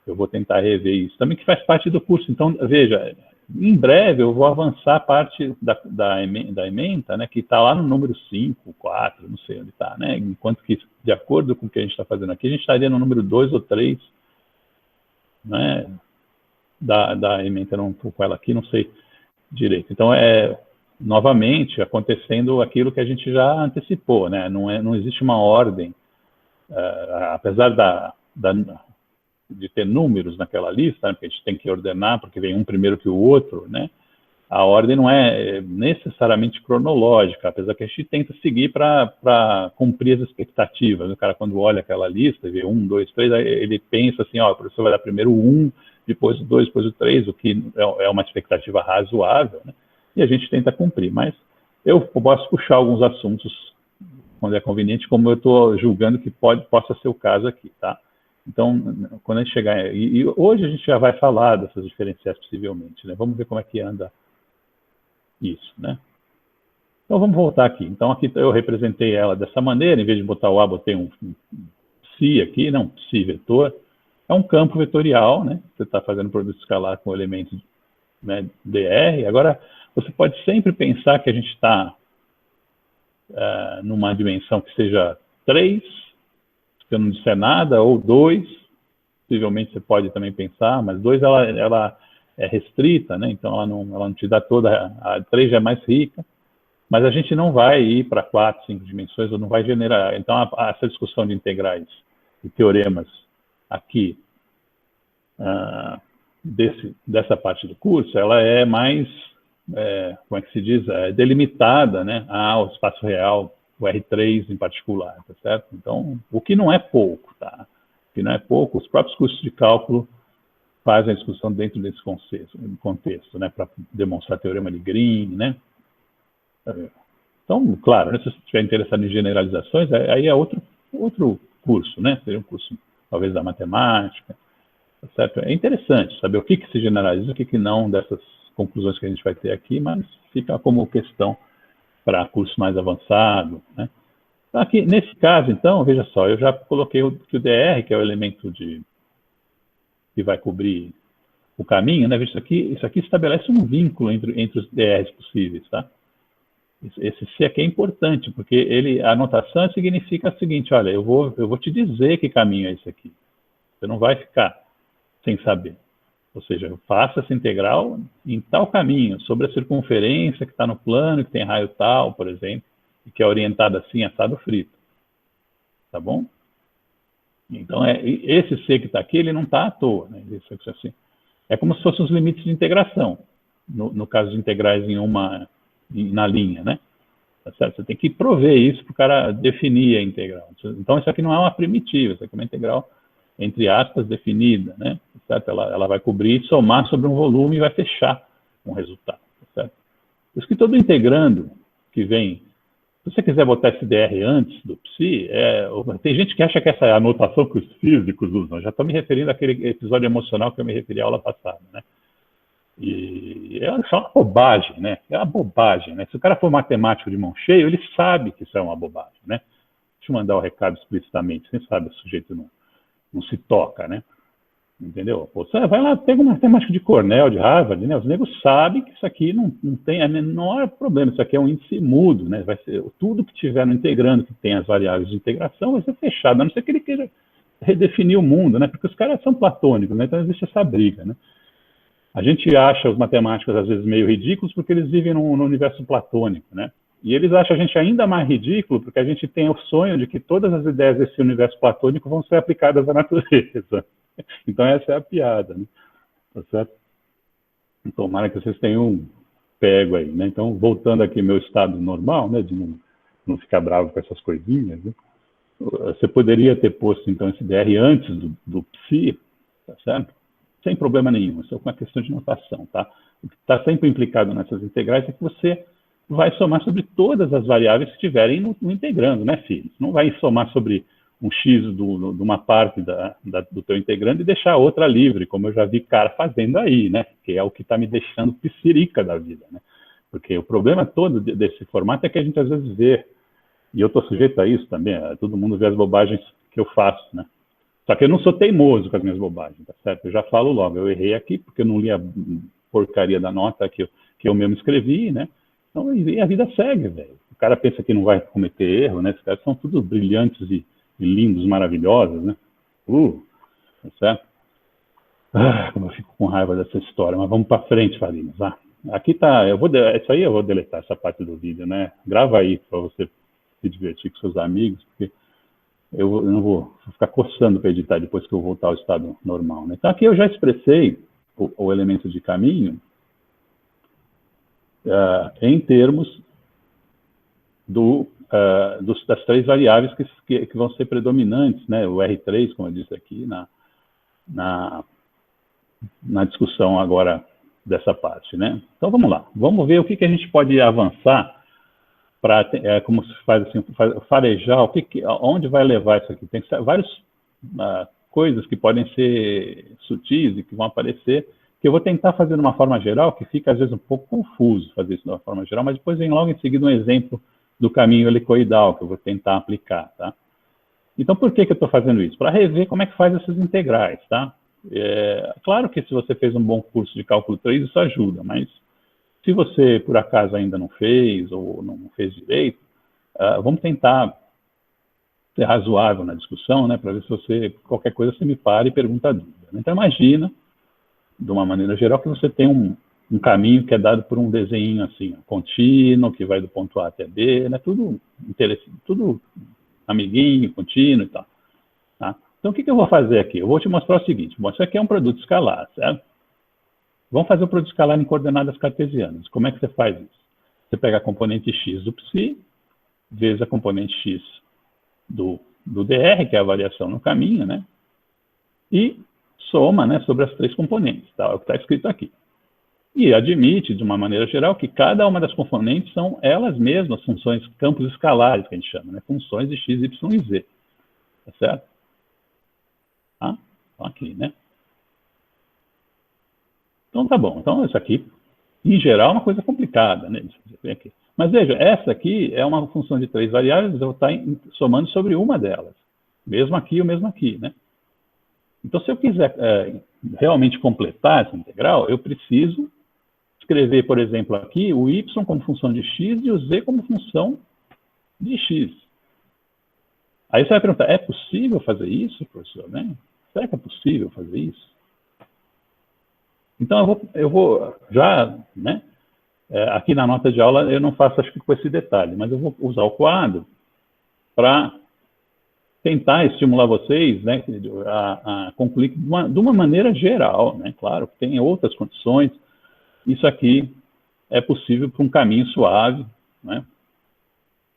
Eu vou tentar rever isso, também que faz parte do curso. Então, veja, em breve eu vou avançar a parte da ementa, né, que está lá no número 5, 4, não sei onde está, né? Enquanto que, de acordo com o que a gente está fazendo aqui, a gente estaria no número 2 ou 3, né, da ementa, não estou com ela aqui, não sei direito. Então, novamente, acontecendo aquilo que a gente já antecipou, né? Não existe uma ordem, apesar de ter números naquela lista, né? Porque a gente tem que ordenar, porque vem um primeiro que o outro, né? a ordem não é necessariamente cronológica, apesar que a gente tenta seguir para cumprir as expectativas. O cara, quando olha aquela lista, vê 1, 2, 3, aí ele pensa assim, ó, o professor vai dar primeiro o 1, depois o 2, depois o 3, o que é uma expectativa razoável, né? E a gente tenta cumprir. Mas eu posso puxar alguns assuntos quando é conveniente, como eu estou julgando que possa ser o caso aqui, tá? Então, quando a gente chegar... E hoje a gente já vai falar dessas diferenciais possivelmente, né? Vamos ver como é que anda isso, né? Então, vamos voltar aqui. Então, aqui eu representei ela dessa maneira, em vez de botar o A, botei um psi aqui, não, psi vetor. É um campo vetorial, né? Você está fazendo produto escalar com elementos, né, dr. Agora, você pode sempre pensar que a gente está numa dimensão que seja 3, se eu não disser nada, ou 2, possivelmente você pode também pensar, mas 2 ela é restrita, né? Então ela não te dá toda, a 3 já é mais rica, mas a gente não vai ir para 4, 5 dimensões, ou não vai generar. Então essa discussão de integrais e teoremas aqui, dessa parte do curso, ela é mais, como é que se diz, delimitada, né, ao espaço real, o R3 em particular, tá certo? Então, o que não é pouco, tá? O que não é pouco, os próprios cursos de cálculo fazem a discussão dentro desse contexto, né, para demonstrar teorema de Green, né? Então, claro, né, se você estiver interessado em generalizações, aí é outro curso, né? Seria um curso, talvez, da matemática, tá certo? É interessante saber o que se generaliza, o que não, dessas conclusões que a gente vai ter aqui, mas fica como questão para curso mais avançado, né? Então, aqui, nesse caso, então, veja só, eu já coloquei que o dr, que é o elemento que vai cobrir o caminho, né? Veja, isso aqui estabelece um vínculo entre os drs possíveis, tá? Esse C aqui é importante, porque a notação significa o seguinte, olha, eu vou te dizer que caminho é esse aqui. Você não vai ficar sem saber. Ou seja, eu faço essa integral em tal caminho, sobre a circunferência que está no plano, que tem raio tal, por exemplo, e que é orientada assim, assado frito. Tá bom? Então, esse C que está aqui, ele não está à toa, né? Isso aqui, assim. É como se fossem os limites de integração, no caso de integrais na linha, né? Tá certo? Você tem que prover isso para o cara definir a integral. Então, isso aqui não é uma primitiva, isso aqui é uma integral, entre aspas, definida, né? Certo? Ela vai cobrir e somar sobre um volume e vai fechar um resultado, certo? Por isso que todo integrando que vem, se você quiser botar esse dr antes do psi, tem gente que acha que essa é a notação que os físicos usam. Eu já estou me referindo àquele episódio emocional que eu me referi à aula passada, né? E é só uma bobagem, né? É uma bobagem, né? Se o cara for matemático de mão cheia, ele sabe que isso é uma bobagem, né? Deixa eu mandar o recado explicitamente, você sabe, o sujeito não se toca, né? Entendeu? Você vai lá, pega um matemático de Cornell, de Harvard, né? Os negros sabem que isso aqui não tem a menor problema, isso aqui é um índice mudo, né? Vai ser, tudo que tiver no integrando, que tem as variáveis de integração, vai ser fechado, a não ser que ele queira redefinir o mundo, né? Porque os caras são platônicos, né? Então existe essa briga, né? A gente acha os matemáticos, às vezes, meio ridículos porque eles vivem no universo platônico, né? E eles acham a gente ainda mais ridículo porque a gente tem o sonho de que todas as ideias desse universo platônico vão ser aplicadas à natureza. Então, essa é a piada, né? Tá certo? Tomara que vocês tenham pego aí, né? Então, voltando aqui ao meu estado normal, né? De não ficar bravo com essas coisinhas, né? Você poderia ter posto, então, esse dr antes do psi, tá certo? Sem problema nenhum, isso é uma questão de notação, tá? O que está sempre implicado nessas integrais é que você vai somar sobre todas as variáveis que estiverem no integrando, né, filho? Você não vai somar sobre um x de uma parte do teu integrando e deixar a outra livre, como eu já vi cara fazendo aí, né? Que é o que está me deixando psirica da vida, né? Porque o problema todo desse formato é que a gente às vezes vê, e eu estou sujeito a isso também, todo mundo vê as bobagens que eu faço, né? Só que eu não sou teimoso com as minhas bobagens, tá certo? Eu já falo logo, eu errei aqui porque eu não li a porcaria da nota que eu mesmo escrevi, né? Então, e a vida segue, velho. O cara pensa que não vai cometer erro, né? Esses caras são todos brilhantes e lindos, maravilhosos, né? Tá certo? Como eu fico com raiva dessa história, mas vamos para frente, Farinas. Aqui tá, isso aí eu vou deletar, essa parte do vídeo, né? Grava aí para você se divertir com seus amigos, porque eu não vou ficar coçando para editar depois que eu voltar ao estado normal, né? Então aqui eu já expressei o elemento de caminho em termos das três variáveis que vão ser predominantes, né? O R3, como eu disse aqui, na discussão agora dessa parte, né? Então, vamos lá. Vamos ver o que a gente pode avançar para, como se faz assim, farejar, onde vai levar isso aqui. Tem várias coisas que podem ser sutis e que vão aparecer, que eu vou tentar fazer de uma forma geral, que fica às vezes um pouco confuso fazer isso de uma forma geral, mas depois vem logo em seguida um exemplo do caminho helicoidal, que eu vou tentar aplicar, tá? Então, por que eu estou fazendo isso? Para rever como é que faz essas integrais, tá? Claro que se você fez um bom curso de cálculo 3, isso ajuda, mas se você, por acaso, ainda não fez ou não fez direito, vamos tentar ser razoável na discussão, né? Para ver se você, qualquer coisa, você me para e pergunta a dúvida. Então, imagina, de uma maneira geral, que você tem um caminho que é dado por um desenho assim, contínuo, que vai do ponto A até B, né? Tudo amiguinho, contínuo e tal. Tá? Então, o que eu vou fazer aqui? Eu vou te mostrar o seguinte. Bom, isso aqui é um produto escalar, certo? Vamos fazer o produto escalar em coordenadas cartesianas. Como é que você faz isso? Você pega a componente x do psi, vezes a componente x do dr, que é a variação no caminho, né? E soma, né, sobre as três componentes, tá? É o que está escrito aqui. E admite, de uma maneira geral, que cada uma das componentes são elas mesmas funções, campos escalares, que a gente chama, né? Funções de x, y e z. Tá certo? Tá? Então, aqui, né? Então, tá bom. Então, isso aqui, em geral, é uma coisa complicada, né? Mas veja, essa aqui é uma função de três variáveis, eu vou estar somando sobre uma delas. Mesmo aqui ou mesmo aqui, né? Então, se eu quiser realmente completar essa integral, eu preciso escrever, por exemplo, aqui o y como função de x e o z como função de x. Aí você vai perguntar, é possível fazer isso, professor? Né? Será que é possível fazer isso? Então, eu vou já, né? Aqui na nota de aula eu não faço, acho que com esse detalhe, mas eu vou usar o quadro para tentar estimular vocês, né, a concluir de uma maneira geral, né? Claro que tem outras condições. Isso aqui é possível por um caminho suave, né?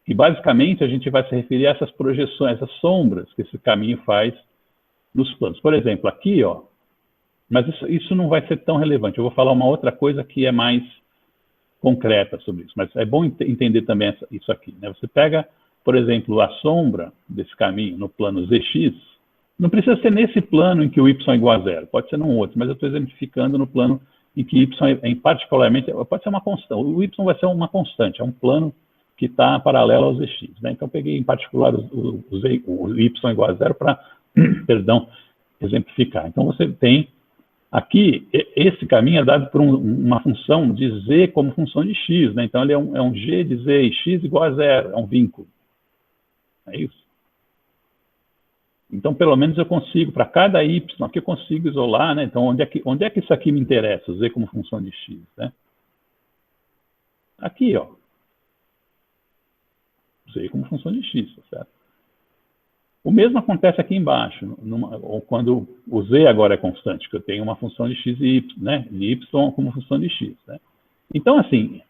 E basicamente a gente vai se referir a essas projeções, essas sombras que esse caminho faz nos planos. Por exemplo, aqui, ó, mas isso não vai ser tão relevante. Eu vou falar uma outra coisa que é mais concreta sobre isso, mas é bom entender também isso aqui, né? Você pega, por exemplo, a sombra desse caminho no plano zx, não precisa ser nesse plano em que o y é igual a zero, pode ser num outro, mas eu estou exemplificando no plano em que y, particularmente, pode ser uma constante. O y vai ser uma constante, é um plano que está paralelo ao zx, né? Então, eu peguei em particular o y igual a zero para, perdão, exemplificar. Então, você tem aqui, esse caminho é dado por uma função de z como função de x, né? Então, ele é um g de z e x igual a zero, é um vínculo. É isso. Então, pelo menos eu consigo, para cada y, aqui eu consigo isolar, né? Então, onde é que isso aqui me interessa, z como função de x, né? Aqui, ó. Z como função de x, tá certo? O mesmo acontece aqui embaixo, ou quando o z agora é constante, que eu tenho uma função de x e y, né? E y como função de x, né? Então, assim,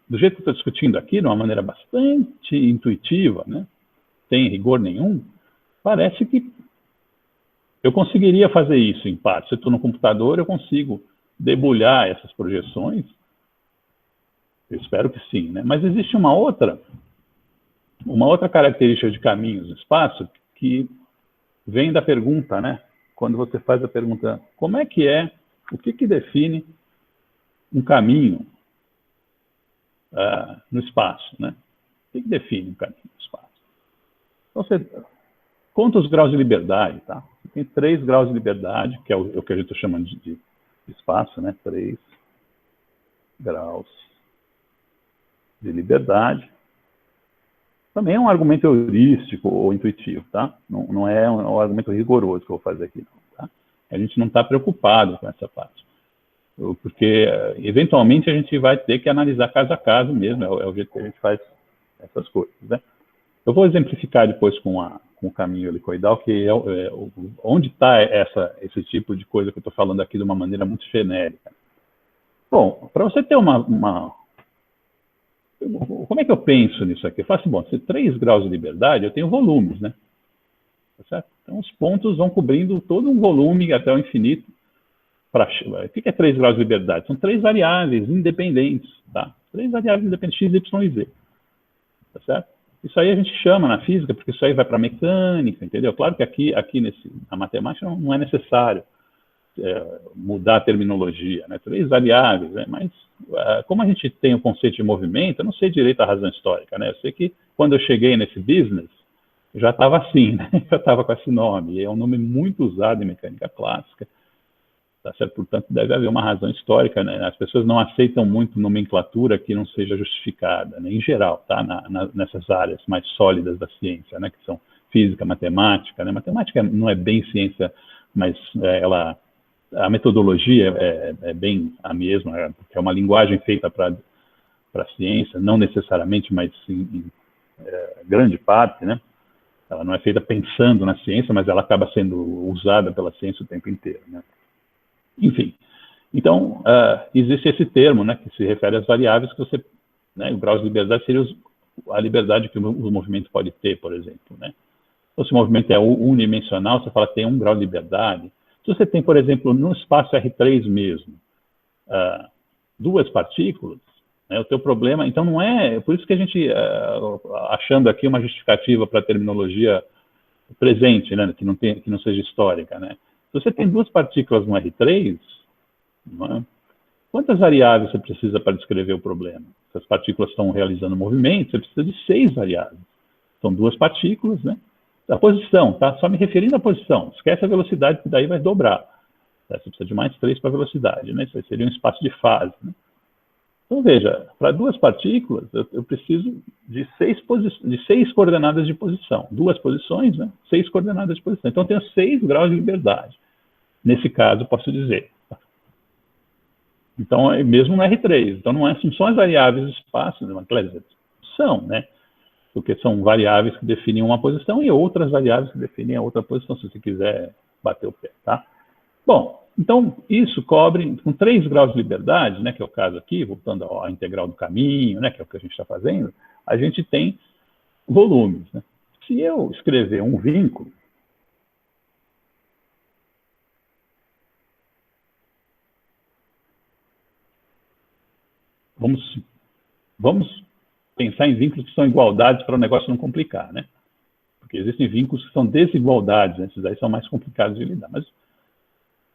do jeito que eu estou discutindo aqui, de uma maneira bastante intuitiva, né? Sem rigor nenhum, parece que eu conseguiria fazer isso em parte. Se eu estou no computador, eu consigo debulhar essas projeções. Eu espero que sim, né? Mas existe uma outra característica de caminhos no espaço que vem da pergunta, né? Quando você faz a pergunta, como é que o que define um caminho no espaço, né? O que define um caminho no espaço? Então, você conta os graus de liberdade, tá? Tem 3 graus de liberdade, que é o que a gente está chamando de espaço, né? 3 graus de liberdade. Também é um argumento heurístico ou intuitivo, tá? Não é um argumento rigoroso que eu vou fazer aqui, não, tá? A gente não está preocupado com essa parte. Porque, eventualmente, a gente vai ter que analisar caso a caso mesmo, é o jeito que a gente faz essas coisas, né? Eu vou exemplificar depois com o caminho helicoidal, que onde está esse tipo de coisa que eu estou falando aqui de uma maneira muito genérica. Bom, para você ter como é que eu penso nisso aqui? Eu faço, bom, se 3 graus de liberdade, eu tenho volumes, né? Tá certo? Então, os pontos vão cobrindo todo um volume até o infinito. O que é 3 graus de liberdade? São 3 variáveis independentes, tá? 3 variáveis independentes, x, y e z. Tá certo? Isso aí a gente chama na física, porque isso aí vai para a mecânica, entendeu? Claro que aqui na matemática não é necessário mudar a terminologia, né? 3 variáveis, né? Mas como a gente tem o conceito de movimento, eu não sei direito a razão histórica, né? Eu sei que quando eu cheguei nesse business, já estava assim, né? Já estava com esse nome. É um nome muito usado em mecânica clássica. Tá certo? Portanto, deve haver uma razão histórica, né? As pessoas não aceitam muito nomenclatura que não seja justificada, né? Em geral, tá? Nessas áreas mais sólidas da ciência, né? Que são física, matemática, né? Matemática não é bem ciência, mas a metodologia é bem a mesma, porque é uma linguagem feita para a ciência, não necessariamente, mas em grande parte, né? Ela não é feita pensando na ciência, mas ela acaba sendo usada pela ciência o tempo inteiro, né? Enfim, então, existe esse termo, né, que se refere às variáveis que você, né, o grau de liberdade seria a liberdade que o movimento pode ter, por exemplo, né? Então, se o movimento é unidimensional, você fala que tem 1 grau de liberdade. Se você tem, por exemplo, no espaço R3 mesmo, 2 partículas, né, o teu problema, então não é, por isso que a gente, achando aqui uma justificativa para a terminologia presente, né, que não seja histórica, né? Se você tem 2 partículas no R3, não é? Quantas variáveis você precisa para descrever o problema? Se as partículas estão realizando movimento, você precisa de 6 variáveis. São 2 partículas, né? A posição, tá? Só me referindo à posição. Esquece a velocidade, que daí vai dobrar. Você precisa de mais 3 para a velocidade, né? Isso aí seria um espaço de fase, né? Então, veja, para 2 partículas, eu preciso de 6 coordenadas de posição. 2 posições, né? 6 coordenadas de posição. Então, eu tenho 6 graus de liberdade. Nesse caso, posso dizer. Então, é mesmo no R3. Então, não são as variáveis do espaço, né? São, né? Porque são variáveis que definem uma posição e outras variáveis que definem a outra posição, se você quiser bater o pé, tá? Bom, então, isso cobre, com 3 graus de liberdade, né, que é o caso aqui, voltando à integral do caminho, né, que é o que a gente está fazendo, a gente tem volumes, né? Se eu escrever um vínculo, vamos pensar em vínculos que são igualdades para o negócio não complicar, né? Porque existem vínculos que são desigualdades, né? Esses aí são mais complicados de lidar. Mas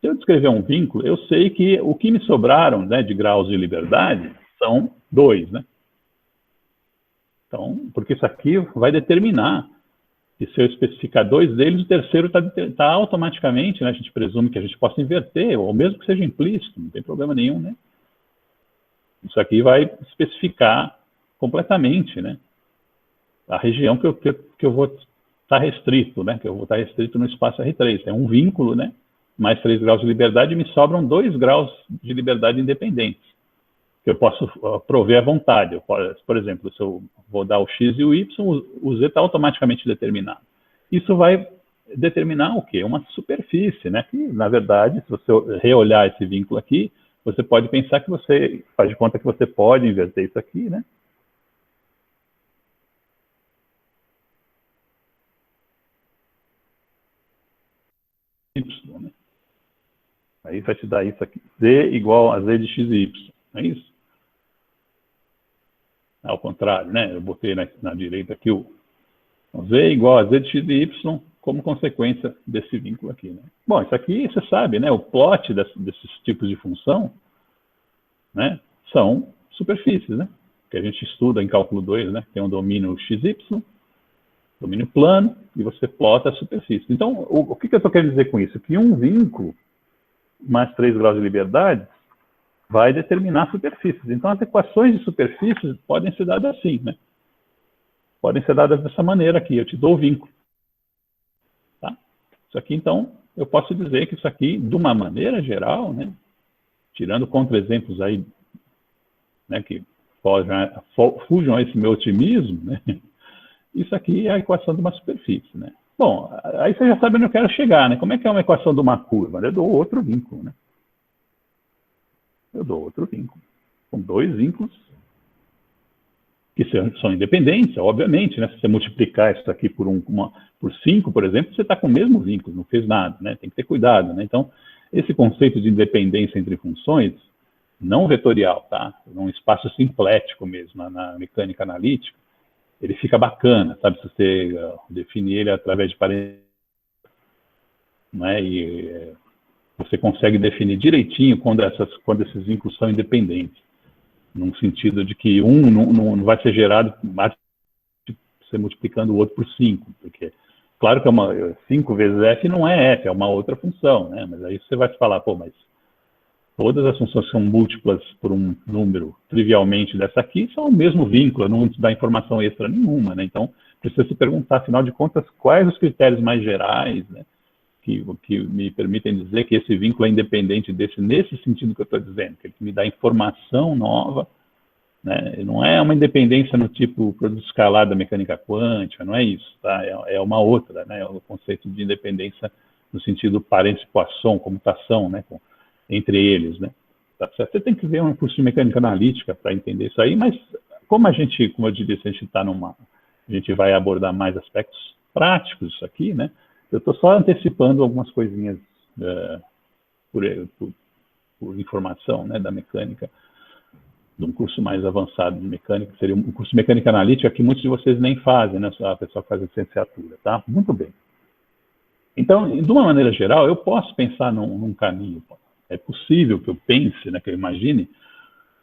se eu descrever um vínculo, eu sei que o que me sobraram, né, de graus de liberdade são 2, né? Então, porque isso aqui vai determinar que se eu especificar 2 deles, o terceiro está automaticamente, né? A gente presume que a gente possa inverter, ou mesmo que seja implícito, não tem problema nenhum, né? Isso aqui vai especificar completamente, né, a região que eu vou estar restrito, né? Que eu vou estar restrito no espaço R3. É um vínculo, né? Mais 3 graus de liberdade, e me sobram 2 graus de liberdade independentes, que eu posso prover à vontade. Por exemplo, se eu vou dar o x e o y, o z está automaticamente determinado. Isso vai determinar o quê? Uma superfície, né? Que, na verdade, se você reolhar esse vínculo aqui, você pode pensar que você faz de conta que você pode inverter isso aqui, né? Y, né? Aí vai te dar isso aqui. Z igual a Z de x e y. Não é isso? Ao contrário, né? Eu botei na direita aqui o Z igual a Z de x e y como consequência desse vínculo aqui, né? Bom, isso aqui você sabe, né? O plot desses tipos de função, né, são superfícies, né? Que a gente estuda em cálculo 2, né? Tem um domínio xy, domínio plano, e você plota a superfície. Então, o que eu estou querendo dizer com isso? Que um vínculo mais 3 graus de liberdade vai determinar superfícies. Então, as equações de superfícies podem ser dadas assim, né? Podem ser dadas dessa maneira aqui. Eu te dou o vínculo. Tá? Isso aqui, então, eu posso dizer que isso aqui, de uma maneira geral, né? Tirando contra-exemplos aí, né, que fujam a esse meu otimismo, né? Isso aqui é a equação de uma superfície, né? Bom, aí você já sabe onde eu quero chegar, né? Como é que é uma equação de uma curva? Eu dou outro vínculo, né? eu dou outro vínculo. São dois vínculos que são independentes, obviamente, né? Se você multiplicar isso aqui por 5, por exemplo, você está com o mesmo vínculo, não fez nada, né? Tem que ter cuidado, né? Então, esse conceito de independência entre funções, não vetorial, tá? Num espaço simplético mesmo, na mecânica analítica, ele fica bacana, sabe? Se você definir ele através de parênteses, né? E você consegue definir direitinho quando esses vínculos são independentes, num sentido de que um não vai ser gerado você multiplicando o outro por 5, porque claro que 5 vezes f não é f, é uma outra função, né? Mas aí você vai falar, pô, mas todas as funções que são múltiplas por um número trivialmente dessa aqui são o mesmo vínculo, não dá informação extra nenhuma, né? Então, precisa se perguntar, afinal de contas, quais os critérios mais gerais, né, que me permitem dizer que esse vínculo é independente nesse sentido que eu estou dizendo, que ele me dá informação nova, né? Não é uma independência no tipo produto escalar da mecânica quântica, não é isso, tá? É uma outra, né? É o conceito de independência no sentido parênteses-poisson, comutação, né? Entre eles, né? Tá certo? Você tem que ver um curso de mecânica analítica para entender isso aí, mas como eu disse, a gente vai abordar mais aspectos práticos disso aqui, né? Eu estou só antecipando algumas coisinhas por informação, né, da mecânica, de um curso mais avançado de mecânica, que seria um curso de mecânica analítica que muitos de vocês nem fazem, né? A pessoa que faz licenciatura, tá? Muito bem. Então, de uma maneira geral, eu posso pensar num caminho. É possível que eu pense, né, que eu imagine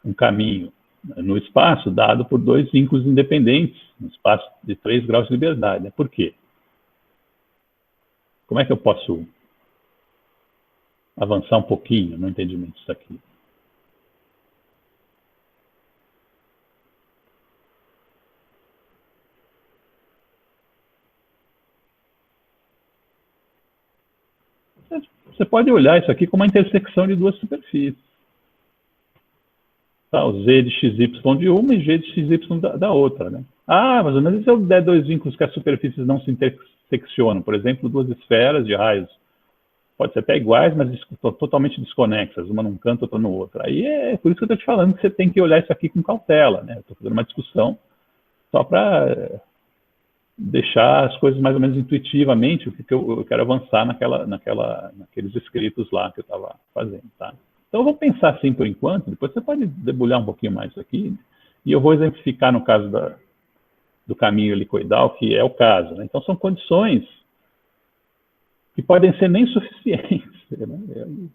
um caminho no espaço dado por dois vínculos independentes, no espaço de 3 graus de liberdade. Né? Por quê? Como é que eu posso avançar um pouquinho no entendimento disso aqui? Você pode olhar isso aqui como uma intersecção de duas superfícies. Tá, o Z de XY de uma e G de XY da outra. Né? Mas e se eu der dois vínculos que as superfícies não se interseccionam? Por exemplo, duas esferas de raios. Pode ser até iguais, mas totalmente desconexas, uma num canto, outra no outro. Aí é por isso que eu estou te falando que você tem que olhar isso aqui com cautela. Né? Estou fazendo uma discussão só para deixar as coisas mais ou menos intuitivamente, o que eu quero avançar naqueles escritos lá que eu estava fazendo. Tá? Então, eu vou pensar assim por enquanto, depois você pode debulhar um pouquinho mais isso aqui, e eu vou exemplificar no caso do caminho helicoidal, que é o caso. Né? Então, são condições que podem ser nem suficientes, né?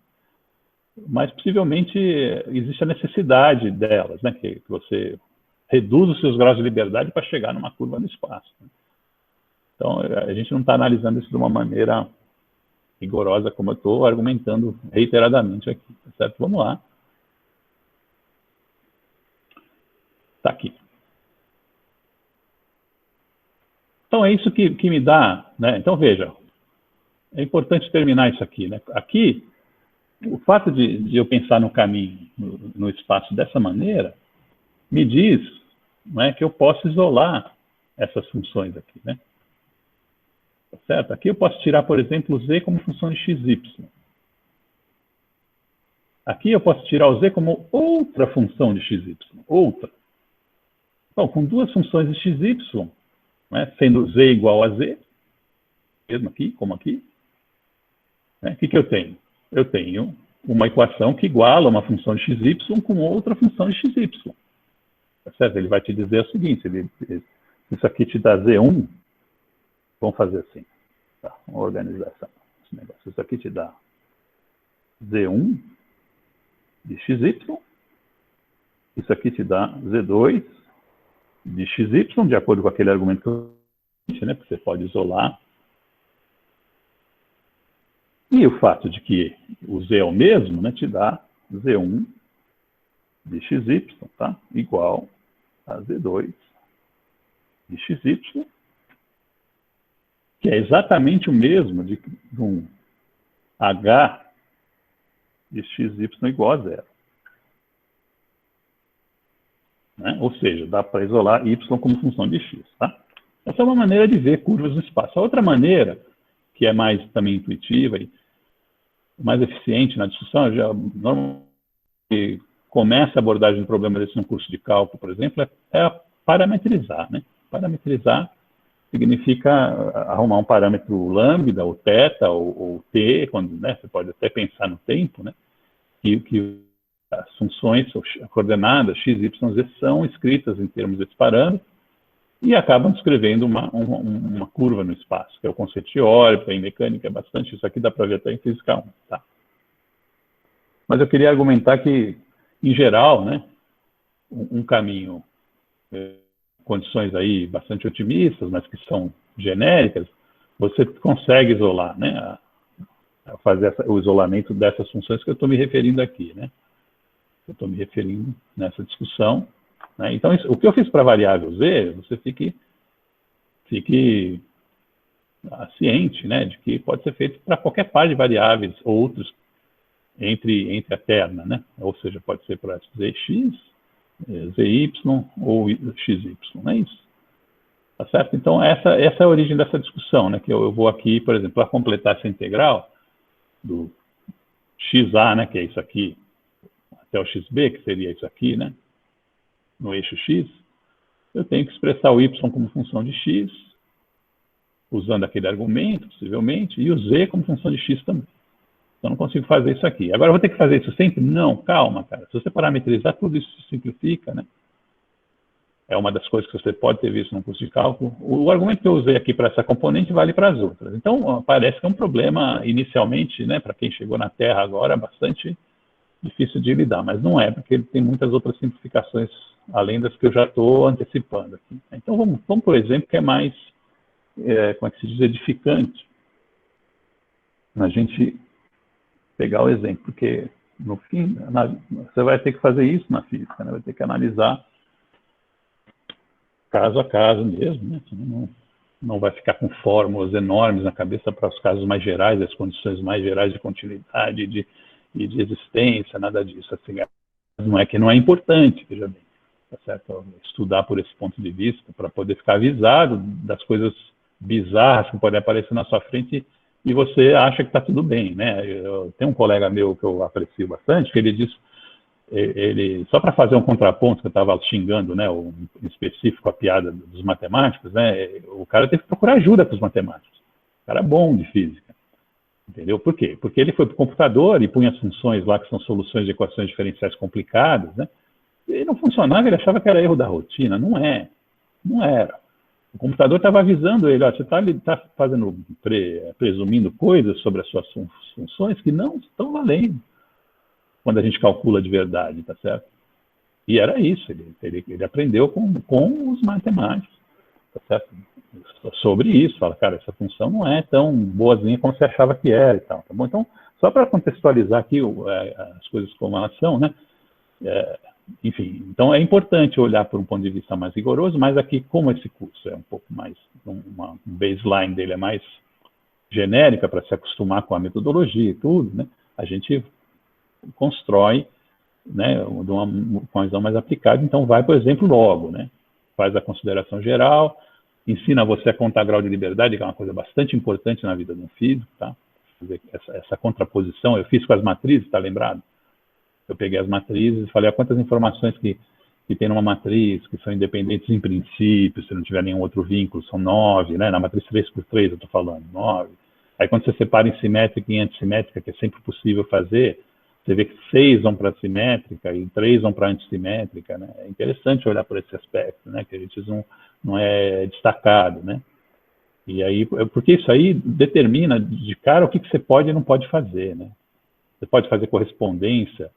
Mas possivelmente existe a necessidade delas, né? Que você reduz os seus graus de liberdade para chegar numa curva no espaço. Né? Então, a gente não está analisando isso de uma maneira rigorosa, como eu estou argumentando reiteradamente aqui. Tá certo? Vamos lá. Está aqui. Então, é isso que me dá... Né? Então, veja, é importante terminar isso aqui. Né? Aqui, o fato de eu pensar no caminho, no espaço dessa maneira, me diz, né, que eu posso isolar essas funções aqui. Né? Tá certo? Aqui eu posso tirar, por exemplo, o Z como função de XY. Aqui eu posso tirar o Z como outra função de XY. Outra. Então, com duas funções de XY, né, sendo Z igual a Z, mesmo aqui, como aqui, né, o que eu tenho? Eu tenho uma equação que iguala uma função de XY com outra função de XY. Tá certo? Ele vai te dizer o seguinte, isso aqui te dá Z1, vamos fazer assim, tá? Uma organização. Esse negócio. Isso aqui te dá Z1 de XY, isso aqui te dá Z2 de XY, de acordo com aquele argumento que eu disse, né? Porque você pode isolar. E o fato de que o Z é o mesmo, né, te dá Z1 de XY, tá? Igual a Z2 de XY, que é exatamente o mesmo de um H de XY igual a zero. Né? Ou seja, dá para isolar Y como função de X. Tá? Essa é uma maneira de ver curvas no espaço. A outra maneira, que é mais também intuitiva e mais eficiente na discussão, normalmente começa a abordagem de um problema desse no curso de cálculo, por exemplo, é parametrizar, né? Parametrizar significa arrumar um parâmetro lambda, ou θ, ou t, quando, né, você pode até pensar no tempo, né? Que as funções, as coordenadas x, y, z são escritas em termos desse parâmetro e acabam descrevendo uma curva no espaço, que é o conceito de órbita. Em mecânica é bastante, isso aqui dá para ver até em física 1, tá? Mas eu queria argumentar que, em geral, né, um caminho, condições aí bastante otimistas, mas que são genéricas, você consegue isolar, né, fazer o isolamento dessas funções que eu estou me referindo aqui, né? Eu estou me referindo nessa discussão, né? Então, o que eu fiz para a variável z, você fique ciente, né, de que pode ser feito para qualquer par de variáveis, outros entre a terna, né? Ou seja, pode ser para zx, zy ou xy, não é isso? Tá certo? Então, essa é a origem dessa discussão, né? Que eu vou aqui, por exemplo, para completar essa integral do xa, né, que é isso aqui, até o xb, que seria isso aqui, né, no eixo x, eu tenho que expressar o y como função de x, usando aquele argumento, possivelmente, e o z como função de x também. Então, não consigo fazer isso aqui. Agora, eu vou ter que fazer isso sempre? Não, calma, cara. Se você parametrizar, tudo isso se simplifica, né? É uma das coisas que você pode ter visto no curso de cálculo. O argumento que eu usei aqui para essa componente vale para as outras. Então, parece que é um problema, inicialmente, né, para quem chegou na Terra agora, bastante difícil de lidar, mas não é, porque ele tem muitas outras simplificações, além das que eu já estou antecipando aqui. Então, vamos por exemplo, que é mais, como é que se diz, edificante, a gente pegar o exemplo, porque, no fim, você vai ter que fazer isso na física, né? Vai ter que analisar caso a caso mesmo, né? Não vai ficar com fórmulas enormes na cabeça para os casos mais gerais, as condições mais gerais de continuidade e de existência, nada disso. Assim, não é que não é importante, veja bem, tá certo? Estudar por esse ponto de vista, para poder ficar avisado das coisas bizarras que podem aparecer na sua frente e você acha que está tudo bem, né? Eu tenho um colega meu que eu aprecio bastante, que ele diz, só para fazer um contraponto, que eu estava xingando, né, em específico a piada dos matemáticos, né, o cara teve que procurar ajuda para os matemáticos. O cara é bom de física. Entendeu? Por quê? Porque ele foi para o computador e punha as funções lá, que são soluções de equações diferenciais complicadas, né? E não funcionava, ele achava que era erro da rotina. Não é. Não era. O computador estava avisando ele, ó, você está fazendo, presumindo coisas sobre as suas funções que não estão valendo quando a gente calcula de verdade, tá certo? E era isso, ele aprendeu com os matemáticos, tá certo? Sobre isso, fala, cara, essa função não é tão boazinha como você achava que era e tal, tá bom? Então, só para contextualizar aqui as coisas como elas são, né? Enfim, então é importante olhar por um ponto de vista mais rigoroso, mas aqui, como esse curso é um pouco mais, uma baseline dele é mais genérica para se acostumar com a metodologia e tudo, né? A gente constrói, né, com uma visão mais aplicada, então vai, por exemplo, logo, né? Faz a consideração geral, ensina você a contar grau de liberdade, que é uma coisa bastante importante na vida de um físico, tá? Essa contraposição, eu fiz com as matrizes, tá lembrado? Eu peguei as matrizes e falei, quantas informações que tem numa matriz, que são independentes em princípio, se não tiver nenhum outro vínculo, são 9, né? Na matriz 3x3 eu estou falando, 9. Aí quando você separa em simétrica e antissimétrica, que é sempre possível fazer, você vê que 6 vão para a simétrica e 3 vão para a antissimétrica, né? É interessante olhar por esse aspecto, né? Que a gente não é destacado, né? E aí, porque isso aí determina de cara o que você pode e não pode fazer, né? Você pode fazer correspondência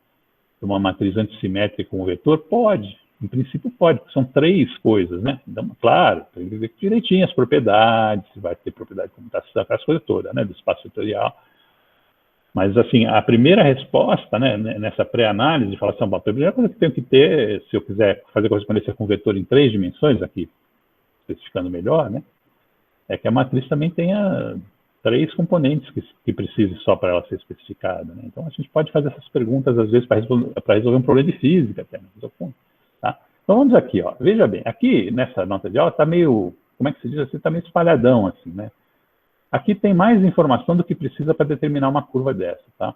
de uma matriz antissimétrica com um vetor? Pode, em princípio pode, são 3 coisas, né? Então, claro, tem que ver direitinho as propriedades, se vai ter propriedade de comutação, as coisas todas, né? Do espaço vetorial. Mas, assim, a primeira resposta, né, nessa pré-análise, fala assim, a primeira coisa que eu tenho que ter, se eu quiser fazer correspondência com vetor em 3 dimensões, aqui, especificando melhor, né, é que a matriz também tenha 3 componentes que precise só para ela ser especificada, né? Então, a gente pode fazer essas perguntas, às vezes, para resolver um problema de física, até, tá? Então, vamos aqui, ó. Veja bem, aqui, nessa nota de aula, está meio, como é que se diz assim, está meio espalhadão, assim, né? Aqui tem mais informação do que precisa para determinar uma curva dessa, tá?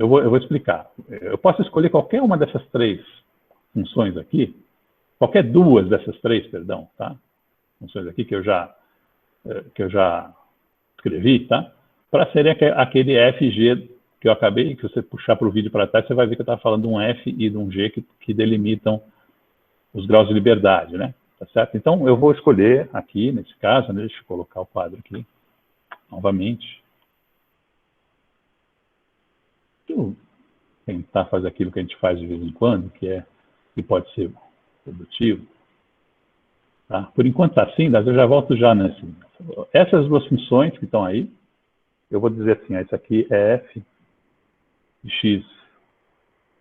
eu vou explicar. Eu posso escolher qualquer uma dessas três funções aqui, qualquer duas dessas três, perdão, tá? Funções aqui que eu já escrevi, tá? Para serem aquele F e G que eu acabei, que você puxar para o vídeo para trás, você vai ver que eu estava falando de um F e de um G que delimitam os graus de liberdade, né? Tá certo? Então, eu vou escolher aqui, nesse caso, né? Deixa eu colocar o quadro aqui, novamente. Eu tentar fazer aquilo que a gente faz de vez em quando, que pode ser produtivo. Tá? Por enquanto está assim, eu já volto já nesse. Essas duas funções que estão aí, eu vou dizer assim, isso aqui é f de x,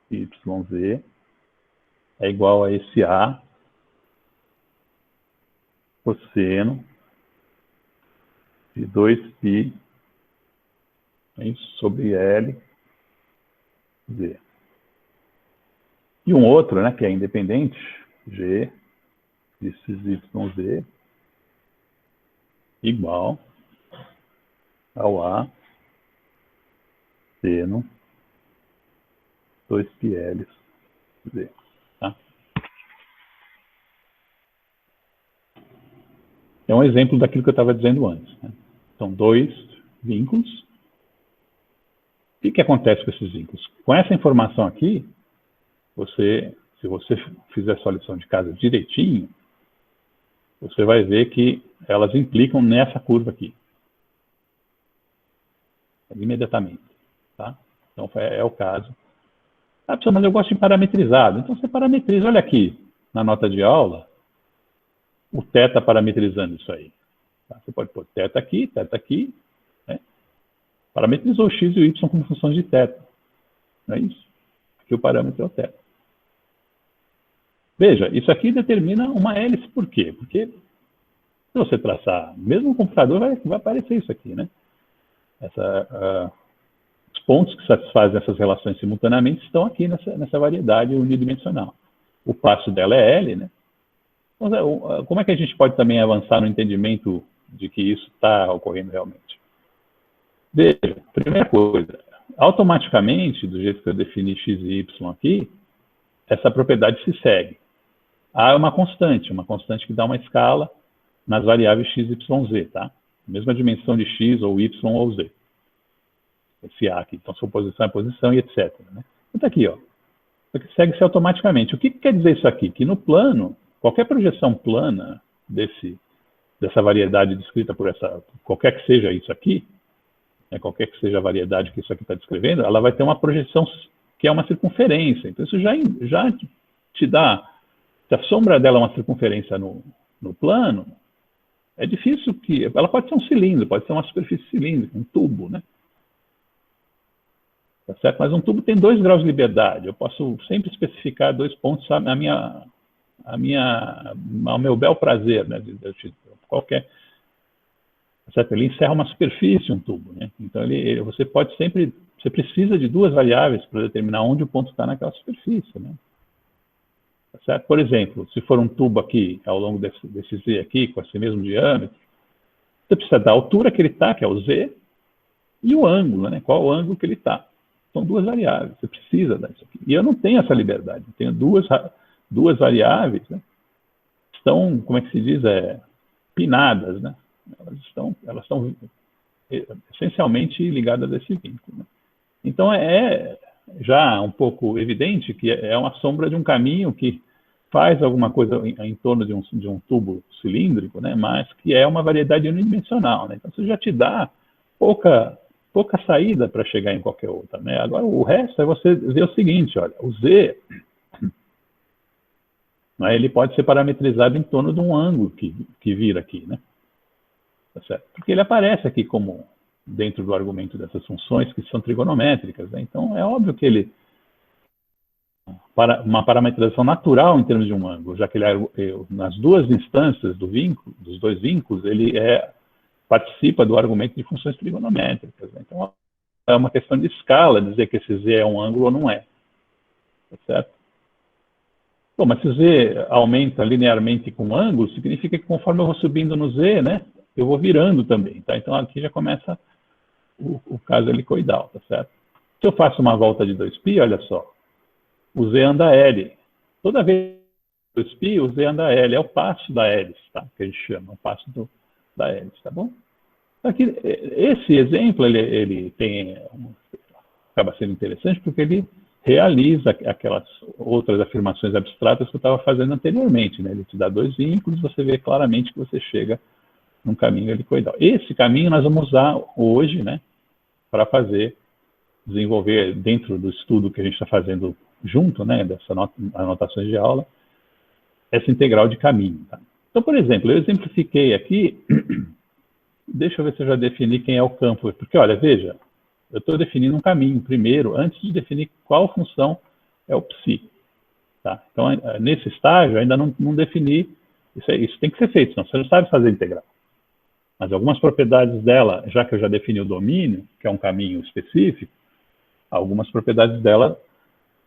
y, z, é igual a esse a cosseno de 2π sobre L, z. E um outro, né, que é independente, g de xyz igual ao a seno 2πl z. Tá? É um exemplo daquilo que eu estava dizendo antes. Né? São dois vínculos. O que acontece com esses vínculos? Com essa informação aqui, se você fizer sua lição de casa direitinho, você vai ver que elas implicam nessa curva aqui. Imediatamente. Tá? Então, é o caso. Ah, pessoal, mas eu gosto de parametrizado. Então, você parametriza. Olha aqui, na nota de aula, o θ parametrizando isso aí. Tá? Você pode pôr θ aqui. Né? Parametrizou o x e o y como funções de θ. Não é isso? Aqui o parâmetro é o θ. Veja, isso aqui determina uma hélice. Por quê? Porque se você traçar, mesmo no computador, vai aparecer isso aqui, né? Os pontos que satisfazem essas relações simultaneamente estão aqui nessa variedade unidimensional. O passo dela é L, né? Então, como é que a gente pode também avançar no entendimento de que isso está ocorrendo realmente? Veja, primeira coisa, automaticamente, do jeito que eu defini x e y aqui, essa propriedade se segue. A é uma constante que dá uma escala nas variáveis x, y, z, tá? Mesma dimensão de x, ou y, ou z. Esse A aqui, então sua posição é posição e etc. Né? Então aqui, ó, segue-se automaticamente. O que quer dizer isso aqui? Que no plano, qualquer projeção plana dessa variedade descrita por qualquer que seja isso aqui, né, qualquer que seja a variedade que isso aqui está descrevendo, ela vai ter uma projeção que é uma circunferência. Então isso já te dá, se a sombra dela é uma circunferência no plano, é difícil que... Ela pode ser um cilindro, pode ser uma superfície cilíndrica, um tubo, né? Tá certo? Mas um tubo tem 2 graus de liberdade. Eu posso sempre especificar 2 pontos ao meu bel prazer, né? Qualquer... Tá certo? Ele encerra uma superfície, um tubo, né? Então, você pode sempre... Você precisa de 2 variáveis para determinar onde o ponto está naquela superfície, né? Tá certo? Por exemplo, se for um tubo aqui, ao longo desse Z aqui, com esse mesmo diâmetro, você precisa da altura que ele está, que é o Z, e o ângulo, né? Qual o ângulo que ele está. São 2 variáveis, você precisa disso aqui. E eu não tenho essa liberdade, eu tenho duas variáveis, né? Estão, como é que se diz, pinadas, né? Elas estão essencialmente ligadas a esse vínculo. Né? Então, é já um pouco evidente que é uma sombra de um caminho que faz alguma coisa em torno de um tubo cilíndrico, né? Mas que é uma variedade unidimensional. Né? Então, isso já te dá pouca saída para chegar em qualquer outra. Né? Agora, o resto é você ver o seguinte, olha, o Z, né, ele pode ser parametrizado em torno de um ângulo que vira aqui, né? Tá certo? Porque ele aparece aqui como dentro do argumento dessas funções que são trigonométricas. Né? Então, é óbvio que uma parametrização natural em termos de um ângulo, já que nas duas instâncias dos dois vínculos, ele participa do argumento de funções trigonométricas. Né? Então, é uma questão de escala dizer que esse Z é um ângulo ou não é. Tá certo? Bom, mas se o Z aumenta linearmente com ângulo, significa que conforme eu vou subindo no Z, né, eu vou virando também. Tá? Então, aqui já começa o caso helicoidal, tá certo? Se eu faço uma volta de 2π, olha só, o z anda L. Toda vez que 2π, o z anda L. É o passo da hélice, tá? Que a gente chama, o passo da hélice, tá bom? Aqui, esse exemplo, ele acaba sendo interessante porque ele realiza aquelas outras afirmações abstratas que eu estava fazendo anteriormente, né? Ele te dá dois vínculos, você vê claramente que você chega num caminho helicoidal. Esse caminho nós vamos usar hoje, né, para desenvolver dentro do estudo que a gente está fazendo junto, né, dessas anotações de aula, essa integral de caminho. Tá? Então, por exemplo, eu exemplifiquei aqui, deixa eu ver se eu já defini quem é o campo, porque, olha, veja, eu estou definindo um caminho primeiro, antes de definir qual função é o psi. Tá? Então, nesse estágio, ainda não defini, isso tem que ser feito, senão você não sabe fazer integral. Mas algumas propriedades dela, já que eu já defini o domínio, que é um caminho específico, algumas propriedades dela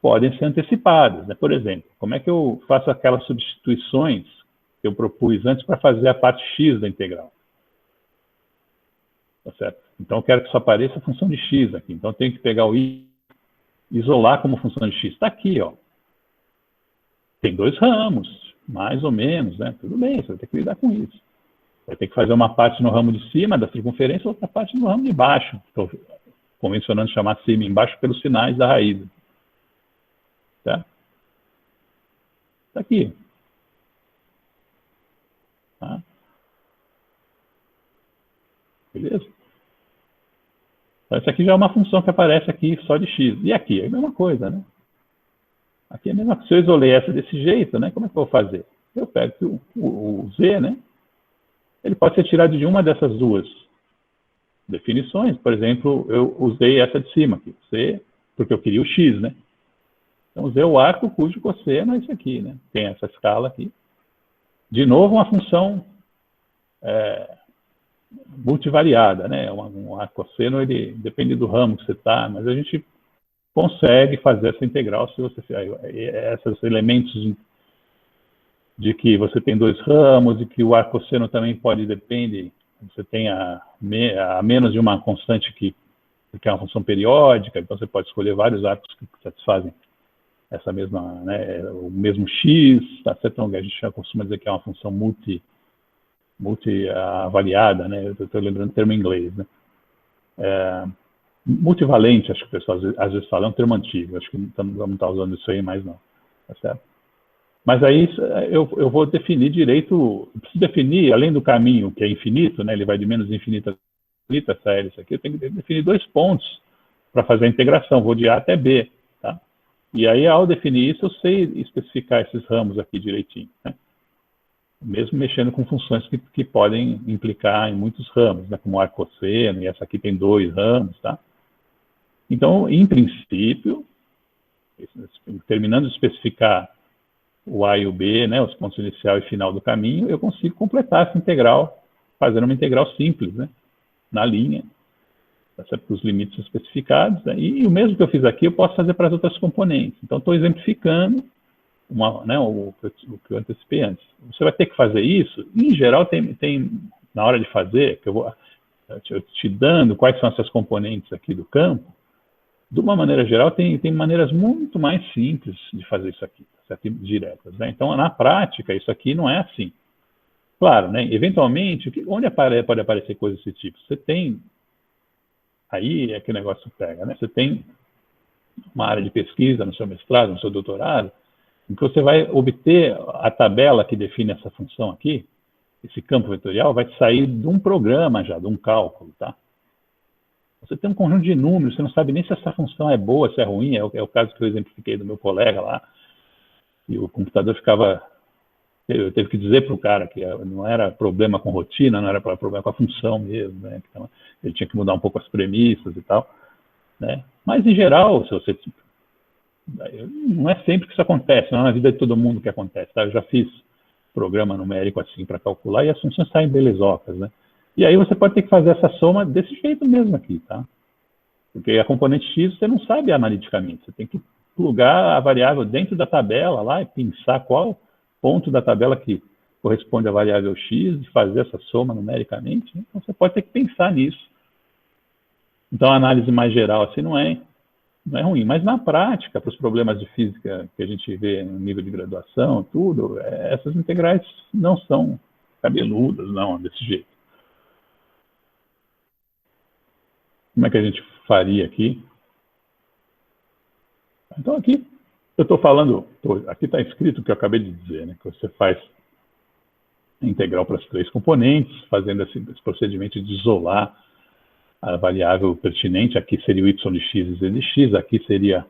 podem ser antecipadas. Né? Por exemplo, como é que eu faço aquelas substituições que eu propus antes para fazer a parte x da integral? Tá certo? Então, eu quero que só apareça a função de x aqui. Então, eu tenho que pegar o i e isolar como função de x. Está aqui, ó. Tem dois ramos, mais ou menos, né? Tudo bem, você vai ter que lidar com isso. Vai ter que fazer uma parte no ramo de cima da circunferência e outra parte no ramo de baixo. Estou convencionando chamar cima e embaixo pelos sinais da raiz. Tá? Está aqui. Tá? Beleza? Então, essa aqui já é uma função que aparece aqui só de x. E aqui é a mesma coisa, né? Aqui é a mesma coisa. Se eu isolei essa desse jeito, né? Como é que eu vou fazer? Eu pego o z, né? Ele pode ser tirado de uma dessas duas definições. Por exemplo, eu usei essa de cima aqui, C, porque eu queria o x, né? Então, usei o arco cujo cosseno é isso aqui, né? Tem essa escala aqui. De novo, uma função multivariada, né? Um arco cosseno, ele depende do ramo que você está, mas a gente consegue fazer essa integral se você esses elementos de que você tem dois ramos e que o arco cosseno também depende, você tem a menos de uma constante que é uma função periódica, então você pode escolher vários arcos que satisfazem essa mesma, né, o mesmo x, tá certo? Então, a gente já costuma dizer que é uma função multivariada, né? Eu estou lembrando o termo em inglês, né? Multivalente, acho que o pessoal às vezes fala, é um termo antigo, acho que não vamos estar usando isso aí mais não, tá certo? Mas aí eu vou definir direito, eu preciso definir, além do caminho que é infinito, né, ele vai de menos infinito a infinito, essa hélice aqui, eu tenho que definir dois pontos para fazer a integração, vou de A até B, tá? E aí, ao definir isso, eu sei especificar esses ramos aqui direitinho, né? Mesmo mexendo com funções que podem implicar em muitos ramos, né, como o arco cosseno, e essa aqui tem dois ramos, tá? Então, em princípio, terminando de especificar o A e o B, né, os pontos inicial e final do caminho, eu consigo completar essa integral, fazendo uma integral simples, né, na linha, para os limites especificados, né, e o mesmo que eu fiz aqui eu posso fazer para as outras componentes. Então, estou exemplificando o que eu antecipei antes. Você vai ter que fazer isso, e, em geral, tem na hora de fazer, que eu te dando quais são essas componentes aqui do campo, de uma maneira geral, tem maneiras muito mais simples de fazer isso aqui, certo? Diretas, né? Então, na prática, isso aqui não é assim. Claro, né? Eventualmente, onde pode aparecer coisas desse tipo? Você tem, aí é que o negócio pega, né? Você tem uma área de pesquisa no seu mestrado, no seu doutorado, em que você vai obter a tabela que define essa função aqui, esse campo vetorial, vai sair de um programa já, de um cálculo, tá? Você tem um conjunto de números, você não sabe nem se essa função é boa, se é ruim, é o caso que eu exemplifiquei do meu colega lá, e o computador eu teve que dizer para o cara que não era problema com rotina, não era problema com a função mesmo, né? Então, ele tinha que mudar um pouco as premissas e tal, né? Mas, em geral, não é sempre que isso acontece, não é na vida de todo mundo que acontece, tá? Eu já fiz programa numérico assim para calcular e as funções saem belezocas, né? E aí você pode ter que fazer essa soma desse jeito mesmo aqui, tá? Porque a componente x você não sabe analiticamente, você tem que plugar a variável dentro da tabela lá e pensar qual ponto da tabela que corresponde à variável x e fazer essa soma numericamente, né? Então você pode ter que pensar nisso. Então a análise mais geral assim não é não é ruim. Mas na prática, para os problemas de física que a gente vê no nível de graduação, tudo, essas integrais não são cabeludas, não, desse jeito. Como é que a gente faria aqui? Então aqui eu estou falando, aqui está escrito o que eu acabei de dizer, né? Que você faz integral para as 3 componentes, fazendo esse procedimento de isolar a variável pertinente. Aqui seria o y de x e z de x, aqui seria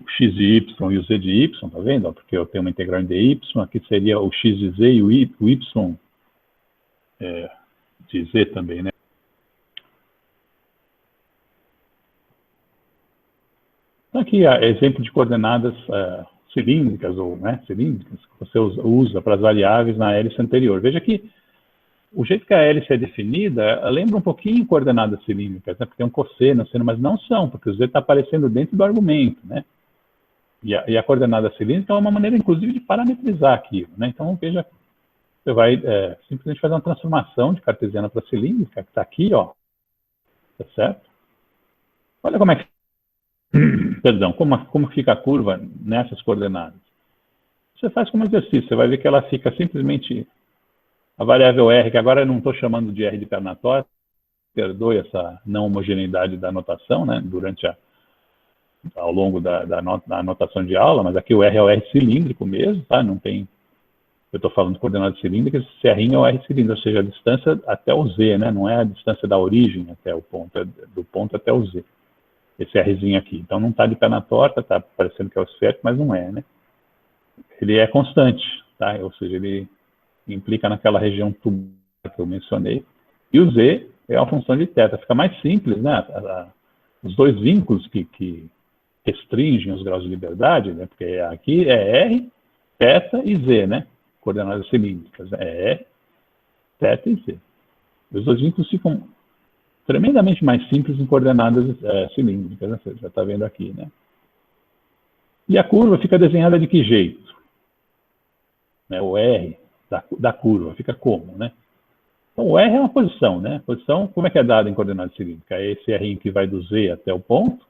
o x de y e o z de y, tá vendo? Porque eu tenho uma integral em dy, aqui seria o x de z e o y de z também, né? Aqui é exemplo de coordenadas cilíndricas, ou cilíndricas, que você usa para as variáveis na hélice anterior. Veja que o jeito que a hélice é definida lembra um pouquinho coordenadas cilíndricas, né? Porque tem um cosseno, seno, mas não são, porque o z está aparecendo dentro do argumento, né? E a coordenada cilíndrica é uma maneira, inclusive, de parametrizar aquilo, né? Então, veja, você vai simplesmente fazer uma transformação de cartesiana para cilíndrica, que está aqui, ó, tá certo? Olha como é que perdão, como fica a curva nessas coordenadas. Você faz como exercício, você vai ver que ela fica simplesmente a variável r, que agora eu não estou chamando de r de perna torta, perdoe essa não homogeneidade da notação, né, ao longo da anotação de aula, mas aqui o r é o r cilíndrico mesmo, tá? Não tem, eu estou falando de coordenadas cilíndricas, esse r é o r cilíndrico, ou seja, a distância até o z, né, não é a distância da origem até o ponto, é do ponto até o z. Esse Rzinho aqui. Então, não está de pé na torta, está parecendo que é o esférico, mas não é, né? Ele é constante, tá? Ou seja, ele implica naquela região tubular que eu mencionei. E o Z é uma função de θ. Fica mais simples, né? Os dois vínculos que restringem os graus de liberdade, né? Porque aqui é R, θ e Z, né? Coordenadas cilíndricas. É R, θ e Z. Os dois vínculos ficam tremendamente mais simples em coordenadas cilíndricas, né? Você já está vendo aqui, né? E a curva fica desenhada de que jeito? Né? O R da curva fica como, né? Então, o R é uma posição, né? Posição, como é que é dada em coordenada cilíndrica? É esse R que vai do Z até o ponto,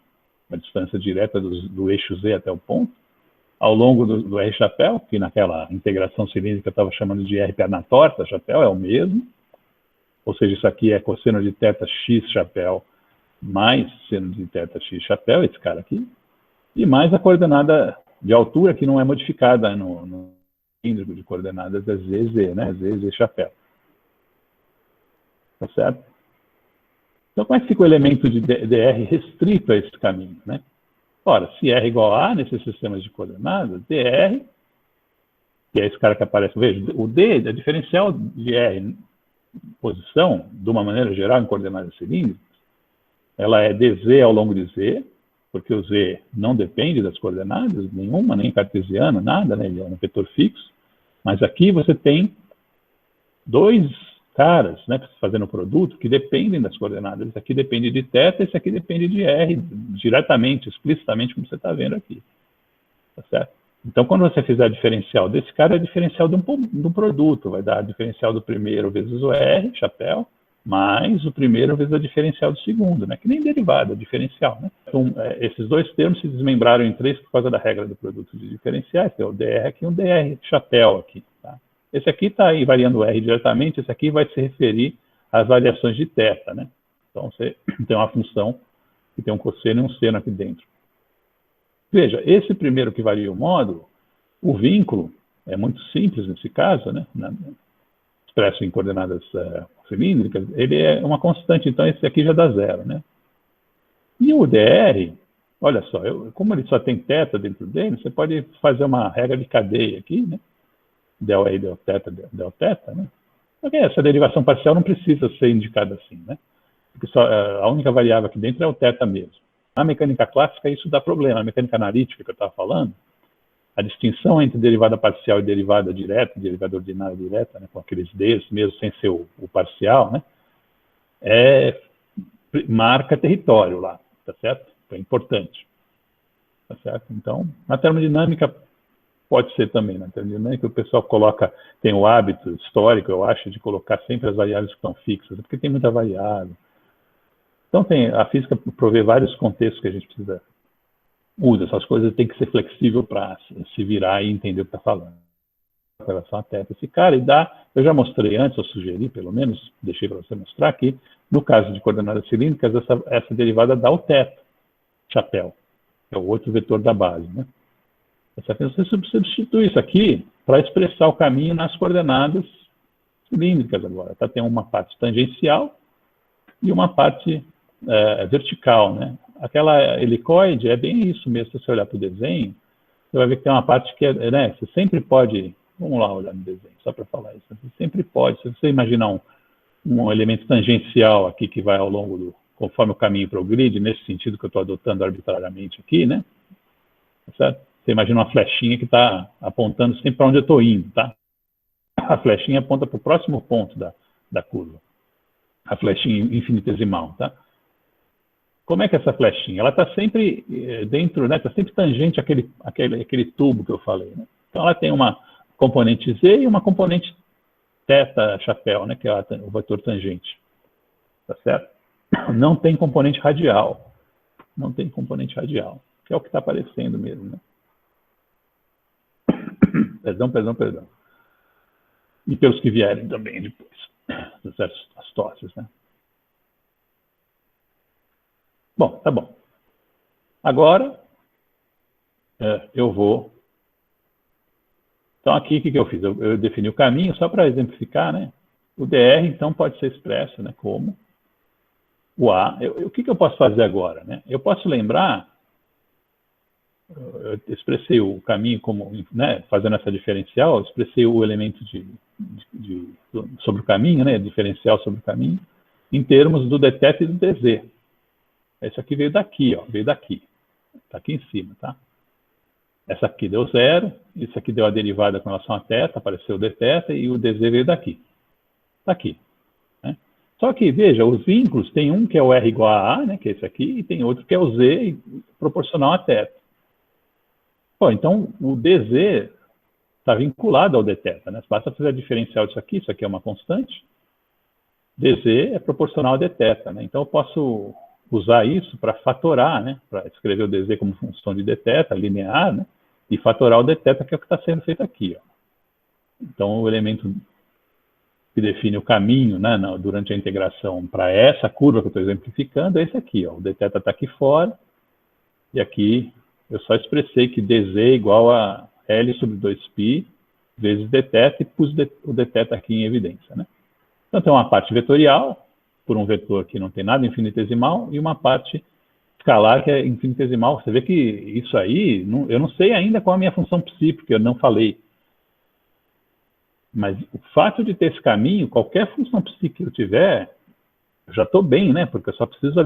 a distância direta do eixo Z até o ponto, ao longo do R chapéu, que naquela integração cilíndrica eu estava chamando de R perna torta, chapéu é o mesmo. Ou seja, isso aqui é cosseno de θ x chapéu mais seno de θ x chapéu, esse cara aqui, e mais a coordenada de altura que não é modificada no cilíndrico de coordenadas é z, né? Z chapéu. Tá certo? Então, como é que fica o elemento de dr restrito a esse caminho, né? Ora, se R igual a nesses sistemas de coordenadas, dr, que é esse cara que aparece, veja, o D é diferencial de R posição, de uma maneira geral, em coordenadas cilíndricas, ela é dz ao longo de z, porque o z não depende das coordenadas nenhuma, nem cartesiana, nada, né? Ele é um vetor fixo. Mas aqui você tem dois caras, né, fazendo o produto, que dependem das coordenadas. Esse aqui depende de θ, esse aqui depende de r, diretamente, explicitamente, como você está vendo aqui. Tá certo? Então, quando você fizer a diferencial desse cara, é a diferencial de um produto. Vai dar a diferencial do primeiro vezes o R, chapéu, mais o primeiro vezes a diferencial do segundo, né? Que nem derivada, diferencial, né? Então, esses dois termos se desmembraram em três por causa da regra do produto de diferenciais, que é o dr aqui e o dr chapéu aqui, tá? Esse aqui está aí variando o R diretamente, esse aqui vai se referir às variações de θ, né? Então, você tem uma função que tem um cosseno e um seno aqui dentro. Veja, esse primeiro que varia o módulo, o vínculo é muito simples nesse caso, né? Expresso em coordenadas cilíndricas, ele é uma constante, então esse aqui já dá zero, né? E o dr, olha só, como ele só tem θ dentro dele, você pode fazer uma regra de cadeia aqui, né? Del R, del θ, né? Porque essa derivação parcial não precisa ser indicada assim, né? Porque só, a única variável aqui dentro é o θ mesmo. Na mecânica clássica, isso dá problema. A mecânica analítica que eu estava falando, a distinção entre derivada parcial e derivada direta, derivada ordinária direta, né, com aqueles Ds, mesmo sem ser o parcial, né, marca território lá, tá certo? É importante. Tá certo? Então, na termodinâmica, pode ser também. Na termodinâmica, o pessoal tem o hábito histórico, eu acho, de colocar sempre as variáveis que estão fixas, porque tem muita variável. Então, a física provê vários contextos que a gente precisa Muda, essas coisas tem que ser flexível para se virar e entender o que está falando. Com relação a teta, esse cara, e dá, eu já mostrei antes, eu sugeri, pelo menos, deixei para você mostrar aqui, no caso de coordenadas cilíndricas, essa derivada dá o teto, chapéu, que é o outro vetor da base, né? Você substitui isso aqui para expressar o caminho nas coordenadas cilíndricas agora, tá? Tem uma parte tangencial e uma parte vertical, né? Aquela helicoide é bem isso mesmo, se você olhar para o desenho, você vai ver que tem uma parte que né, você sempre pode, vamos lá olhar no desenho, só para falar isso, você sempre pode, se você imaginar um elemento tangencial aqui que vai ao longo conforme o caminho para o grid, nesse sentido que eu estou adotando arbitrariamente aqui, né? Certo? Você imagina uma flechinha que está apontando sempre para onde eu estou indo, tá? A flechinha aponta para o próximo ponto da curva, a flechinha infinitesimal, tá? Como é que é essa flechinha? Ela está sempre dentro, né? Está sempre tangente àquele tubo que eu falei, né? Então ela tem uma componente Z e uma componente θ chapéu, né? Que é o vetor tangente, tá certo? Não tem componente radial, não tem componente radial, que é o que está aparecendo mesmo, né? Perdão. E pelos que vierem também depois, as tosses, né? Bom, tá bom. Agora, eu vou... Então, aqui, o que eu fiz? Eu defini o caminho, só para exemplificar, né? O DR, então, pode ser expresso, né? Como o A. O que eu posso fazer agora, né? Eu posso lembrar... Eu expressei o caminho como, né, fazendo essa diferencial, eu expressei o elemento sobre o caminho, né, diferencial sobre o caminho, em termos do dθ e do dz. Esse aqui veio daqui, ó, veio daqui. Está aqui em cima, tá? Essa aqui deu 0, isso aqui deu a derivada com relação a θ, apareceu o dθ, e o dz veio daqui. Está aqui. Né? Só que, veja, os vínculos, tem um que é o R igual a A, né, que é esse aqui, e tem outro que é o Z proporcional a θ. Bom, então, o dz está vinculado ao dθ, né? Basta fazer a diferencial disso aqui é uma constante. dz é proporcional a dθ, né? Então, eu posso usar isso para fatorar, né? Para escrever o dz como função de dθ, linear, né? E fatorar o dθ, que é o que está sendo feito aqui, ó. Então, o elemento que define o caminho, né, durante a integração para essa curva que eu estou exemplificando é esse aqui, ó. O dθ está aqui fora, e aqui... eu só expressei que dz é igual a L sobre 2π vezes dθ e pus o dθ aqui em evidência, né? Então, tem uma parte vetorial, por um vetor que não tem nada infinitesimal, e uma parte escalar que é infinitesimal. Você vê que isso aí, eu não sei ainda qual é a minha função psi, porque eu não falei. Mas o fato de ter esse caminho, qualquer função psi que eu tiver, eu já estou bem, né? Porque eu só preciso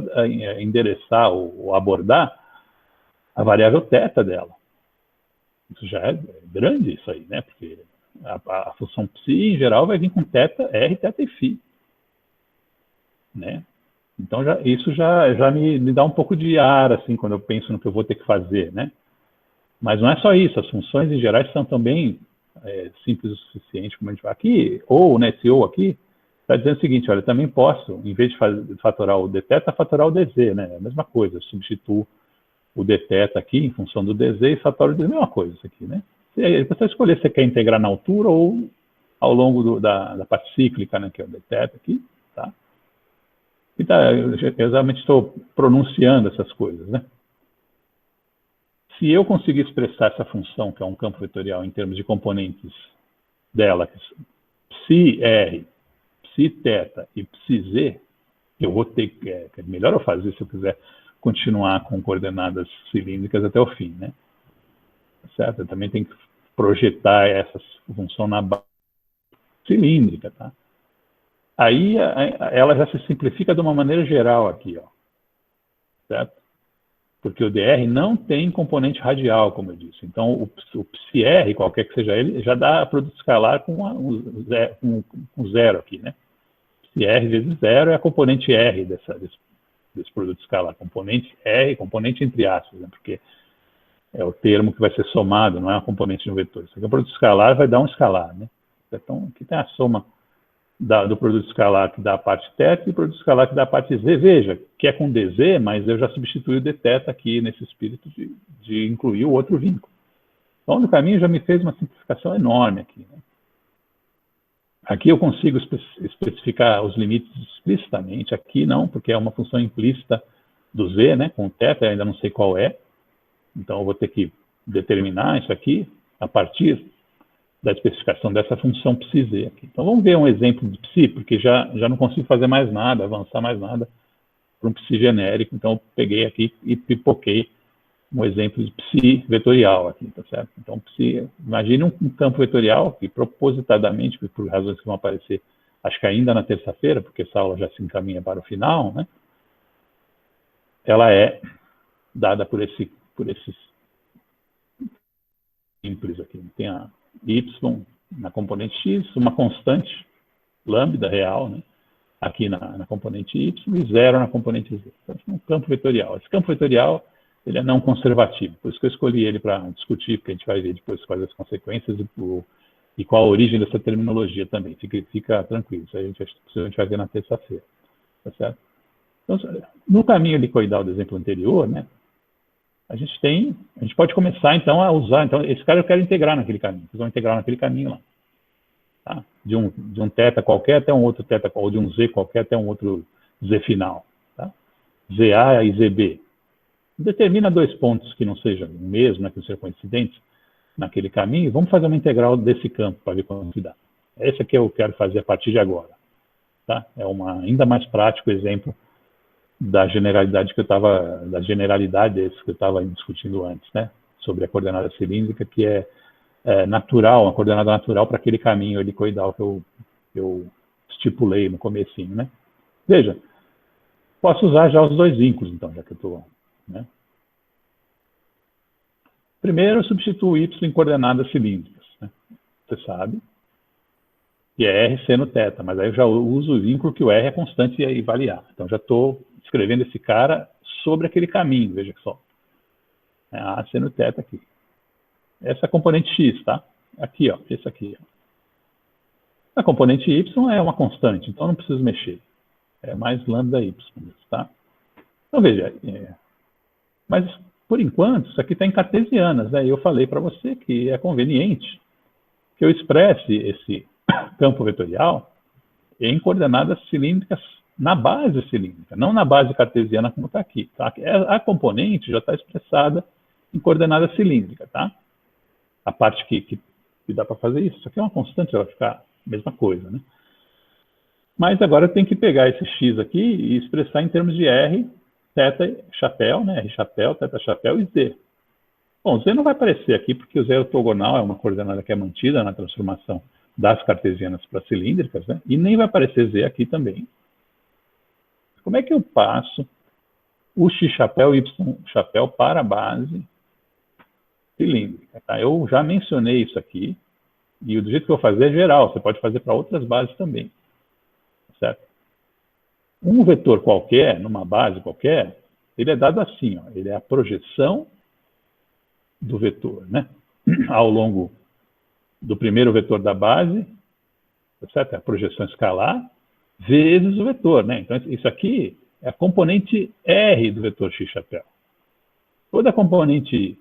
endereçar ou abordar a variável θ dela. Isso já é grande, isso aí, né? Porque a função psi, em geral, vai vir com θ, R, θ e φ. Né? Então, isso já me dá um pouco de ar, assim, quando eu penso no que eu vou ter que fazer, né? Mas não é só isso. As funções, em geral, são também simples o suficiente, como a gente vai aqui, ou, né, esse ou aqui, está dizendo o seguinte, olha, eu também posso, em vez de fatorar o dθ, fatorar o dz, né? É a mesma coisa, eu substituo o dθ aqui em função do dz e fatoro a mesma coisa isso aqui, né? Você escolher se você quer integrar na altura ou ao longo da parte cíclica, né, que é o dθ aqui, tá? E eu realmente estou pronunciando essas coisas, né? Se eu conseguir expressar essa função, que é um campo vetorial, em termos de componentes dela, psi-r, psi-θ e psi-z, eu vou ter que... é melhor eu fazer se eu quiser continuar com coordenadas cilíndricas até o fim, né? Certo? Eu também tenho que projetar essa função na base cilíndrica, tá? Aí ela já se simplifica de uma maneira geral aqui, ó. Certo? Porque o dr não tem componente radial, como eu disse. Então, o psi-r, qualquer que seja ele, já dá produto escalar com zero aqui, né? Psi-r vezes zero é a componente r desse produto escalar. Componente R, componente entre aspas, né? Porque é o termo que vai ser somado, não é uma componente de um vetor. Isso aqui é um produto escalar, vai dar um escalar, né? Então, aqui tem a soma do produto escalar que dá a parte θ e o produto escalar que dá a parte z. Veja, que é com dz, mas eu já substituí o dθ aqui nesse espírito de incluir o outro vínculo. Então, no caminho já me fez uma simplificação enorme aqui, né? Aqui eu consigo especificar os limites explicitamente, aqui não, porque é uma função implícita do z, né, com θ, eu ainda não sei qual é. Então, eu vou ter que determinar isso aqui a partir da especificação dessa função psi-z aqui. Então, vamos ver um exemplo de psi, porque já não consigo fazer mais nada, avançar mais nada para um psi genérico. Então, eu peguei aqui e pipoquei um exemplo de psi vetorial aqui, tá certo? Então, psi, imagine um campo vetorial que propositadamente, por razões que vão aparecer, acho que ainda na terça-feira, porque essa aula já se encaminha para o final, né? Ela é dada por esses simples aqui. Tem a y na componente x, uma constante, lambda real, né? Aqui na componente y e zero na componente z. Então, é um campo vetorial. Esse campo vetorial, ele é não conservativo, por isso que eu escolhi ele para discutir, porque a gente vai ver depois quais as consequências e qual a origem dessa terminologia também. Fica tranquilo, isso a gente vai ver na terça-feira, tá certo? Então, no caminho helicoidal do exemplo anterior, né, a gente pode começar então a usar, então esse cara eu quero integrar naquele caminho, vocês vão integrar naquele caminho lá, tá? De um θ qualquer até um outro θ, ou de um z qualquer até um outro z final, tá? ZA e ZB. Determina dois pontos que não sejam o mesmo, né, que não sejam coincidentes naquele caminho, vamos fazer uma integral desse campo para ver quanto dá. Esse aqui eu quero fazer a partir de agora, tá? É ainda mais prático exemplo da generalidade que eu estava discutindo antes, né, sobre a coordenada cilíndrica, que é natural, uma coordenada natural para aquele caminho helicoidal que eu estipulei no comecinho, né? Veja, posso usar já os dois vínculos, então, já que eu estou, né? Primeiro, eu substituo y em coordenadas cilíndricas, né? Você sabe, e é r seno θ, mas aí eu já uso o vínculo que o r é constante e vale A. Então, já estou escrevendo esse cara sobre aquele caminho, veja só. É A seno θ aqui. Essa é a componente x, tá? Aqui, ó, esse aqui. Ó. A componente y é uma constante, então não preciso mexer. É mais lambda y, tá? Então, veja, mas, por enquanto, isso aqui está em cartesianas, né? Eu falei para você que é conveniente que eu expresse esse campo vetorial em coordenadas cilíndricas na base cilíndrica, não na base cartesiana como está aqui, tá? A componente já está expressada em coordenada cilíndrica, tá? A parte que dá para fazer isso aqui é uma constante, ela vai ficar a mesma coisa, né? Mas agora eu tenho que pegar esse x aqui e expressar em termos de r, θ chapéu, né? R chapéu, θ chapéu e z. Bom, z não vai aparecer aqui porque o z ortogonal é uma coordenada que é mantida na transformação das cartesianas para cilíndricas, né? E nem vai aparecer z aqui também. Como é que eu passo o x chapéu e y chapéu para a base cilíndrica? Tá? Eu já mencionei isso aqui, e do jeito que eu vou fazer é geral, você pode fazer para outras bases também, certo? Um vetor qualquer, numa base qualquer, ele é dado assim, ó, ele é a projeção do vetor, né? Ao longo do primeiro vetor da base, certo? A projeção escalar, vezes o vetor, né? Então, isso aqui é a componente R do vetor x chapéu. Toda a componente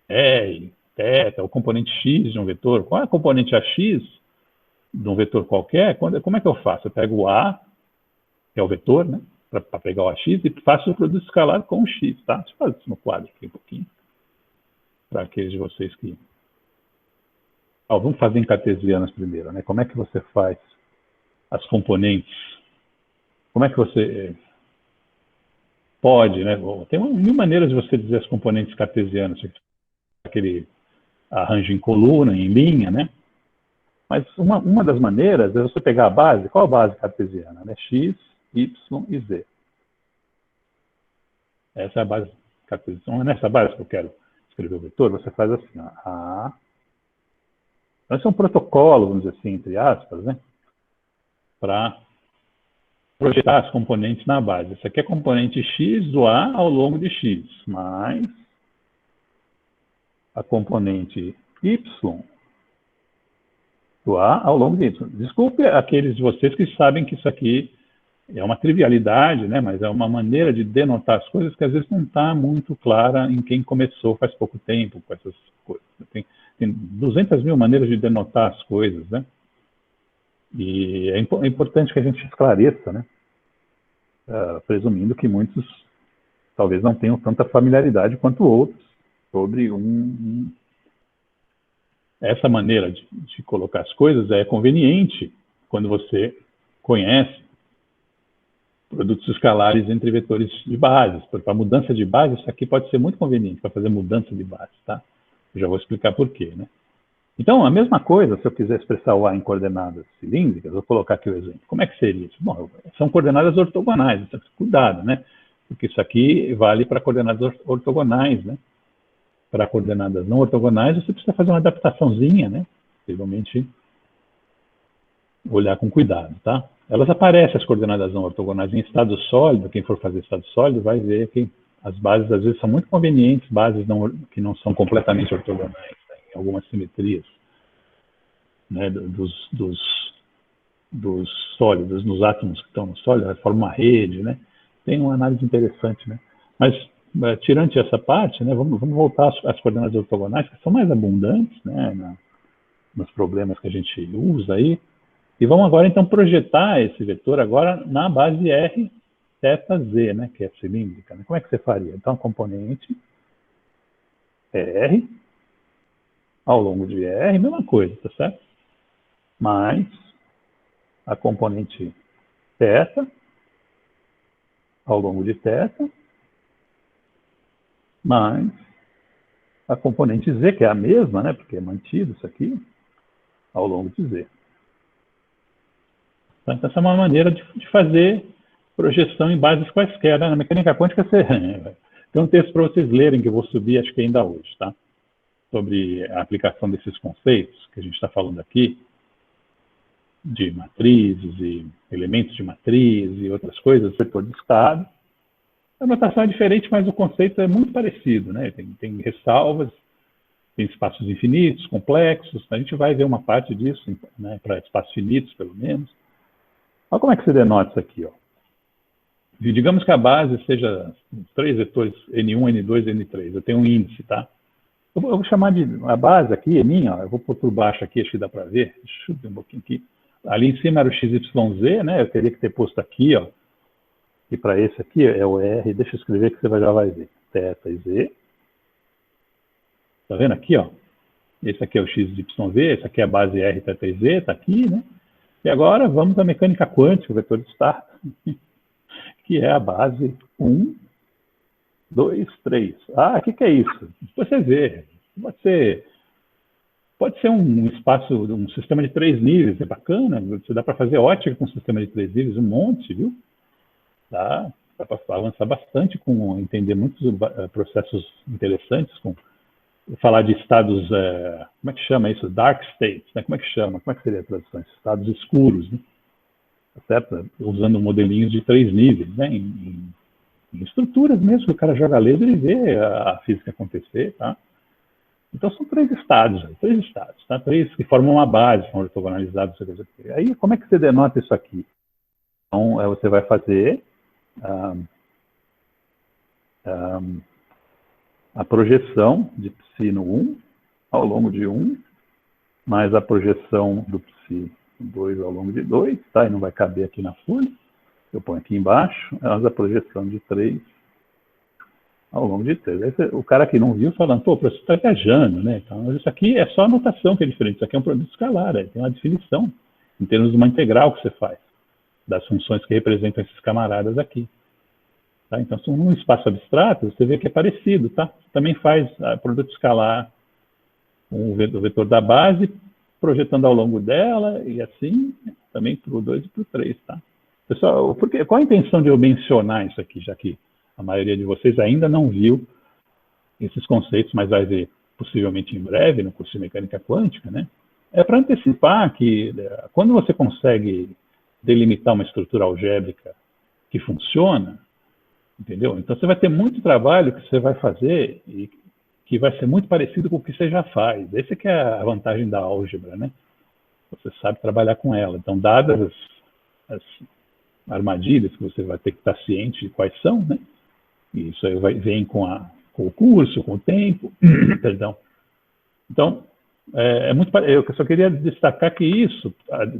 R, θ, ou componente x de um vetor, qual é a componente AX de um vetor qualquer? Como é que eu faço? Eu pego o A, que é o vetor, né? Para pegar o AX, e faço o produto escalar com o x, tá? Deixa eu fazer isso no quadro aqui um pouquinho, para aqueles de vocês que... vamos fazer em cartesianas primeiro, né? Como é que você faz as componentes? Como é que você pode, né? Tem mil maneiras de você dizer as componentes cartesianas, aquele arranjo em coluna, em linha, né? Mas uma das maneiras é você pegar a base. Qual a base cartesiana? Né? X, Y e Z. Essa é a base cartesiana. Então, é nessa base que eu quero escrever o vetor. Você faz assim, ó, Então, esse é um protocolo, vamos dizer assim, entre aspas, né? Para projetar as componentes na base. Essa aqui é a componente x do A ao longo de x, mais a componente y atuar ao longo disso. Desculpe aqueles de vocês que sabem que isso aqui é uma trivialidade, né? Mas é uma maneira de denotar as coisas que às vezes não está muito clara em quem começou faz pouco tempo com essas coisas. Tem 200 mil maneiras de denotar as coisas, né? E é importante que a gente esclareça, né? Presumindo que muitos talvez não tenham tanta familiaridade quanto outros sobre essa maneira de colocar as coisas. É conveniente quando você conhece produtos escalares entre vetores de bases. Para mudança de base, isso aqui pode ser muito conveniente para fazer mudança de base, tá? Eu já vou explicar por quê, né? Então, a mesma coisa, se eu quiser expressar o A em coordenadas cilíndricas, vou colocar aqui o exemplo. Como é que seria isso? Bom, são coordenadas ortogonais, então, cuidado, né? Porque isso aqui vale para coordenadas ortogonais, né? Para coordenadas não ortogonais, você precisa fazer uma adaptaçãozinha, né? Possivelmente olhar com cuidado, tá? Elas aparecem, as coordenadas não ortogonais, em estado sólido. Quem for fazer estado sólido vai ver que as bases, às vezes, são muito convenientes, bases que não são completamente ortogonais, né? Em algumas simetrias, né? Dos sólidos, nos átomos que estão no sólido, forma uma rede, né? Tem uma análise interessante, né? Mas, tirante essa parte, né, vamos voltar às coordenadas ortogonais, que são mais abundantes, né, nos problemas que a gente usa aí. E vamos agora, então, projetar esse vetor agora na base R, θ, Z, né, que é cilíndrica, né? Como é que você faria? Então, a componente R, ao longo de R, mesma coisa, tá certo? Mais a componente θ, ao longo de θ, mais a componente Z, que é a mesma, né, porque é mantido isso aqui, ao longo de Z. Então, essa é uma maneira de fazer projeção em bases quaisquer, né? Na mecânica quântica, tem um texto para vocês lerem, que eu vou subir, acho que ainda hoje, tá? Sobre a aplicação desses conceitos que a gente está falando aqui, de matrizes e elementos de matriz e outras coisas, vetor de estado. A notação é diferente, mas o conceito é muito parecido, né? Tem ressalvas, tem espaços infinitos, complexos. A gente vai ver uma parte disso, né, para espaços finitos, pelo menos. Olha como é que se denota isso aqui, ó. Digamos que a base seja 3 vetores N1, N2, N3. Eu tenho um índice, tá? Eu vou chamar de a base aqui, é minha, ó. Eu vou pôr por baixo aqui, acho que dá para ver. Deixa eu ver um pouquinho aqui. Ali em cima era o XYZ, né? Eu teria que ter posto aqui, ó. E para esse aqui é o R. Deixa eu escrever que você já vai ver. θ e Z. Tá vendo aqui, ó? Esse aqui é o XYZ, esse aqui é a base R, θ e Z, tá aqui, né? E agora vamos à mecânica quântica, o vetor de estado, que é a base 1, 2, 3. Ah, o que é isso? Depois você vê. Pode ser um espaço, um sistema de 3 níveis, é bacana. Você dá para fazer ótica com um sistema de 3 níveis, um monte, viu? Dá para avançar bastante com entender muitos processos interessantes, com falar de estados, como é que chama isso? Dark states, né? Como é que chama? Como é que seria a tradução? Estados escuros, né? Tá certo? Usando modelinhos de 3 níveis, né? Em estruturas mesmo, que o cara joga laser e vê a física acontecer, tá? Então são 3 estados, tá? 3 que formam uma base, são ortogonalizados. Aí, como é que você denota isso aqui? Então, você vai fazer a projeção de psi no 1 ao longo de 1, mais a projeção do psi 2 ao longo de 2, tá? E não vai caber aqui na folha. Eu ponho aqui embaixo, mais a projeção de 3 ao longo de 3. Aí o cara que não viu falando, pô, você está viajando, né? Então, isso aqui é só a notação que é diferente. Isso aqui é um produto escalar, tem uma definição em termos de uma integral que você faz das funções que representam esses camaradas aqui. Tá? Então, se um espaço abstrato, você vê que é parecido, tá? Também faz produto escalar o vetor da base, projetando ao longo dela, e assim, também para o 2 e para o 3, tá? Pessoal, qual a intenção de eu mencionar isso aqui, já que a maioria de vocês ainda não viu esses conceitos, mas vai ver possivelmente em breve no curso de mecânica quântica, né? É para antecipar que quando você consegue delimitar uma estrutura algébrica que funciona, entendeu? Então você vai ter muito trabalho que você vai fazer e que vai ser muito parecido com o que você já faz. Essa que é a vantagem da álgebra, né? você sabe trabalhar com ela. Então, dadas as armadilhas que você vai ter que estar ciente de quais são, né? E isso aí vem com o curso, com o tempo, perdão. Então, eu só queria destacar que isso,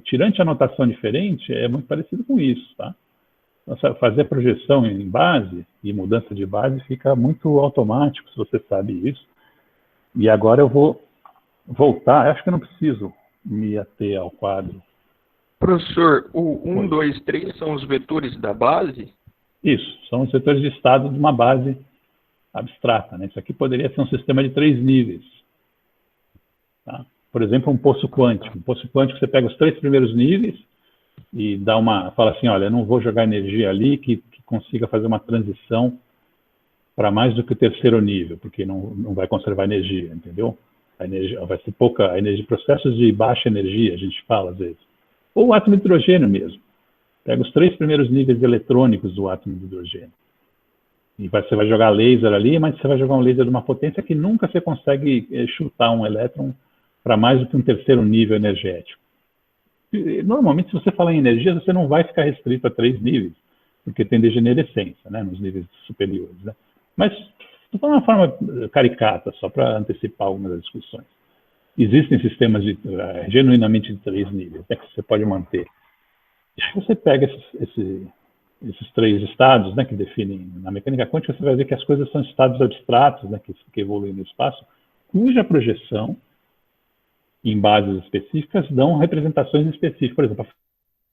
tirante a notação diferente, é muito parecido com isso, tá? Então, fazer projeção em base e mudança de base fica muito automático, se você sabe isso. E agora eu vou voltar, acho que eu não preciso me ater ao quadro. Professor, o 1, 2, 3 são os vetores da base? Isso, são os vetores de estado de uma base abstrata, né? Isso aqui poderia ser um sistema de 3 níveis. Tá? Por exemplo, um poço quântico. Um poço quântico, você pega os 3 primeiros níveis e fala assim, olha, eu não vou jogar energia ali que consiga fazer uma transição para mais do que o 3º nível, porque não vai conservar energia, entendeu? A energia, vai ser pouca energia, processos de baixa energia, a gente fala às vezes. Ou o átomo de hidrogênio mesmo. Pega os 3 primeiros níveis eletrônicos do átomo de hidrogênio. E você vai jogar laser ali, mas você vai jogar um laser de uma potência que nunca você consegue chutar um elétron para mais do que um 3º nível energético. Normalmente, se você falar em energia, você não vai ficar restrito a 3 níveis, porque tem degenerescência, né, nos níveis superiores. Né? Mas, de uma forma caricata, só para antecipar algumas das discussões. Existem sistemas genuinamente de 3 níveis, né, que você pode manter. E aí você pega esses 3 estados, né, que definem na mecânica quântica, você vai ver que as coisas são estados abstratos, né, que evoluem no espaço, cuja projeção em bases específicas dão representações específicas. Por exemplo,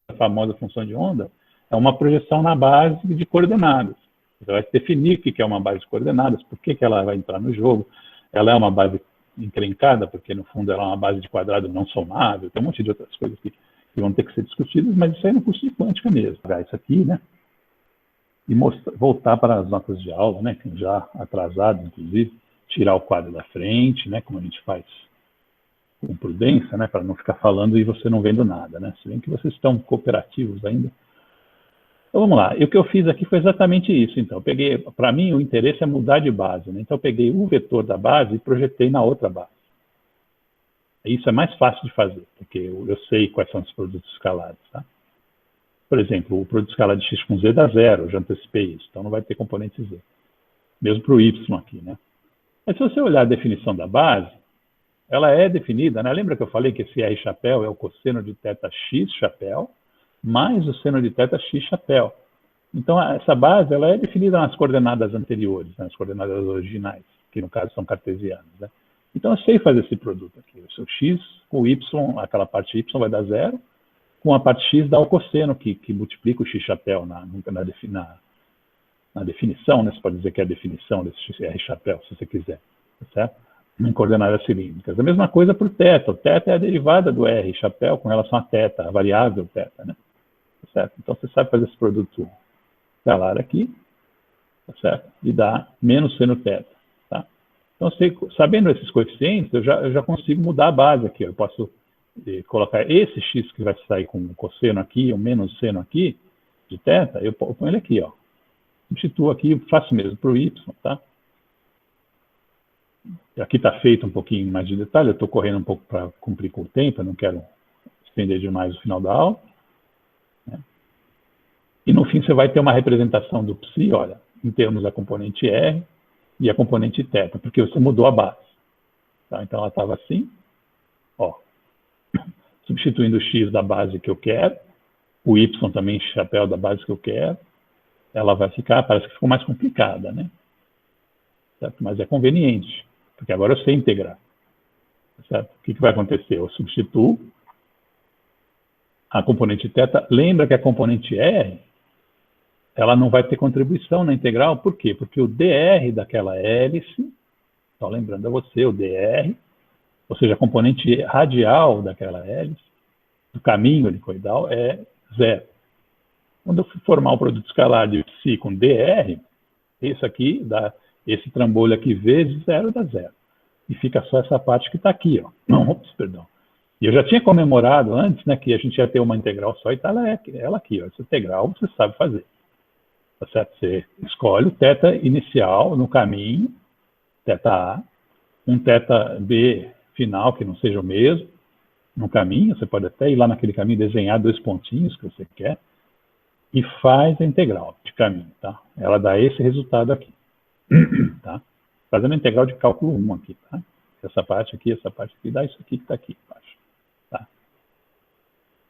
a famosa função de onda é uma projeção na base de coordenadas. Você vai definir o que é uma base de coordenadas, por que ela vai entrar no jogo. Ela é uma base encrencada, porque no fundo ela é uma base de quadrado não somável, tem um monte de outras coisas que vão ter que ser discutidas, mas isso aí é no curso de quântica mesmo. Pegar isso aqui, né? E voltar para as notas de aula, né? Já atrasado, inclusive, tirar o quadro da frente, né? Como a gente faz com prudência, né? Para não ficar falando e você não vendo nada, né? Se bem que vocês estão cooperativos ainda. Então vamos lá. E o que eu fiz aqui foi exatamente isso. Então, eu peguei, para mim, o interesse é mudar de base, né? Então, eu peguei o vetor da base e projetei na outra base. Isso é mais fácil de fazer, porque eu sei quais são os produtos escalares, tá? Por exemplo, o produto escalar de x com z dá 0, eu já antecipei isso, então não vai ter componente z. Mesmo para o y aqui, né? Mas se você olhar a definição da base, ela é definida, né? Lembra que eu falei que esse R chapéu é o cosseno de θ x chapéu mais o seno de θ x chapéu. Então, essa base ela é definida nas coordenadas anteriores, nas coordenadas originais, que no caso são cartesianas, né? Então, eu sei fazer esse produto aqui. O x com o y, aquela parte y vai dar 0, com a parte x dá o cosseno, que multiplica o x chapéu na definição, né? Você pode dizer que é a definição desse R chapéu, se você quiser, tá certo? Em coordenadas cilíndricas. A mesma coisa para o θ. O θ é a derivada do R chapéu com relação a θ, a variável θ, né? Tá certo? Então, você sabe fazer esse produto escalar aqui, tá certo? E dá menos seno θ. Então, sabendo esses coeficientes, eu já consigo mudar a base aqui. Eu posso colocar esse x que vai sair com o cosseno aqui, o menos seno aqui, de θ, eu ponho ele aqui, ó. Substituo aqui, faço mesmo para o y, tá? Aqui está feito um pouquinho mais de detalhe, eu estou correndo um pouco para cumprir com o tempo, eu não quero estender demais o final da aula. Né? E no fim você vai ter uma representação do psi, olha, em termos da componente R, e a componente θ, porque você mudou a base. Tá? Então, ela estava assim, ó, substituindo o x da base que eu quero, o y também chapéu da base que eu quero, ela vai ficar, parece que ficou mais complicada, né? Certo? Mas é conveniente, porque agora eu sei integrar. Certo? O que vai acontecer? Eu substituo a componente θ, lembra que a componente R, ela não vai ter contribuição na integral, por quê? Porque o dr daquela hélice, só lembrando a você, o dr, ou seja, a componente radial daquela hélice, do caminho helicoidal, é 0. Quando eu formar o produto escalar de psi com dr, esse aqui, esse trambolho aqui vezes 0 dá 0. E fica só essa parte que está aqui, ó. Não, ops, perdão. E eu já tinha comemorado antes, né, que a gente ia ter uma integral só, e tá ela aqui, ó. Essa integral você sabe fazer. Tá certo? Você escolhe o θ inicial no caminho, θ A, um θ B final, que não seja o mesmo, no caminho, você pode até ir lá naquele caminho, desenhar 2 pontinhos que você quer, e faz a integral de caminho, tá? Ela dá esse resultado aqui, tá? Fazendo a integral de cálculo 1 aqui, tá? Essa parte aqui, dá isso aqui que está aqui embaixo, tá?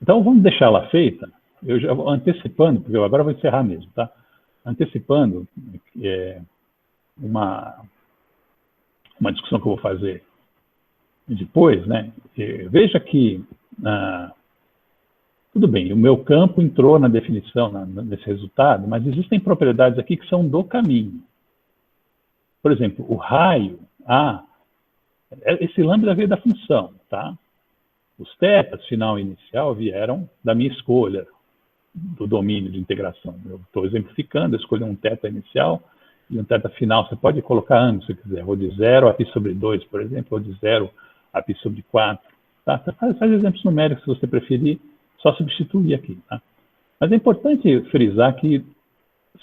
Então, vamos deixar ela feita, eu já vou antecipando, porque eu agora vou encerrar mesmo, tá? Antecipando uma discussão que eu vou fazer depois, né? Veja que, tudo bem, o meu campo entrou na definição, nesse resultado, mas existem propriedades aqui que são do caminho. Por exemplo, o raio A, esse lambda veio da função, tá? Os tetas final e inicial vieram da minha escolha, do domínio de integração. Eu estou exemplificando, eu escolhi um teta inicial e um teta final. Você pode colocar ambos, se quiser, ou de 0 a π sobre 2, por exemplo, ou de 0 a π sobre 4. Tá? Você faz exemplos numéricos, se você preferir, só substituir aqui. Tá? Mas é importante frisar que,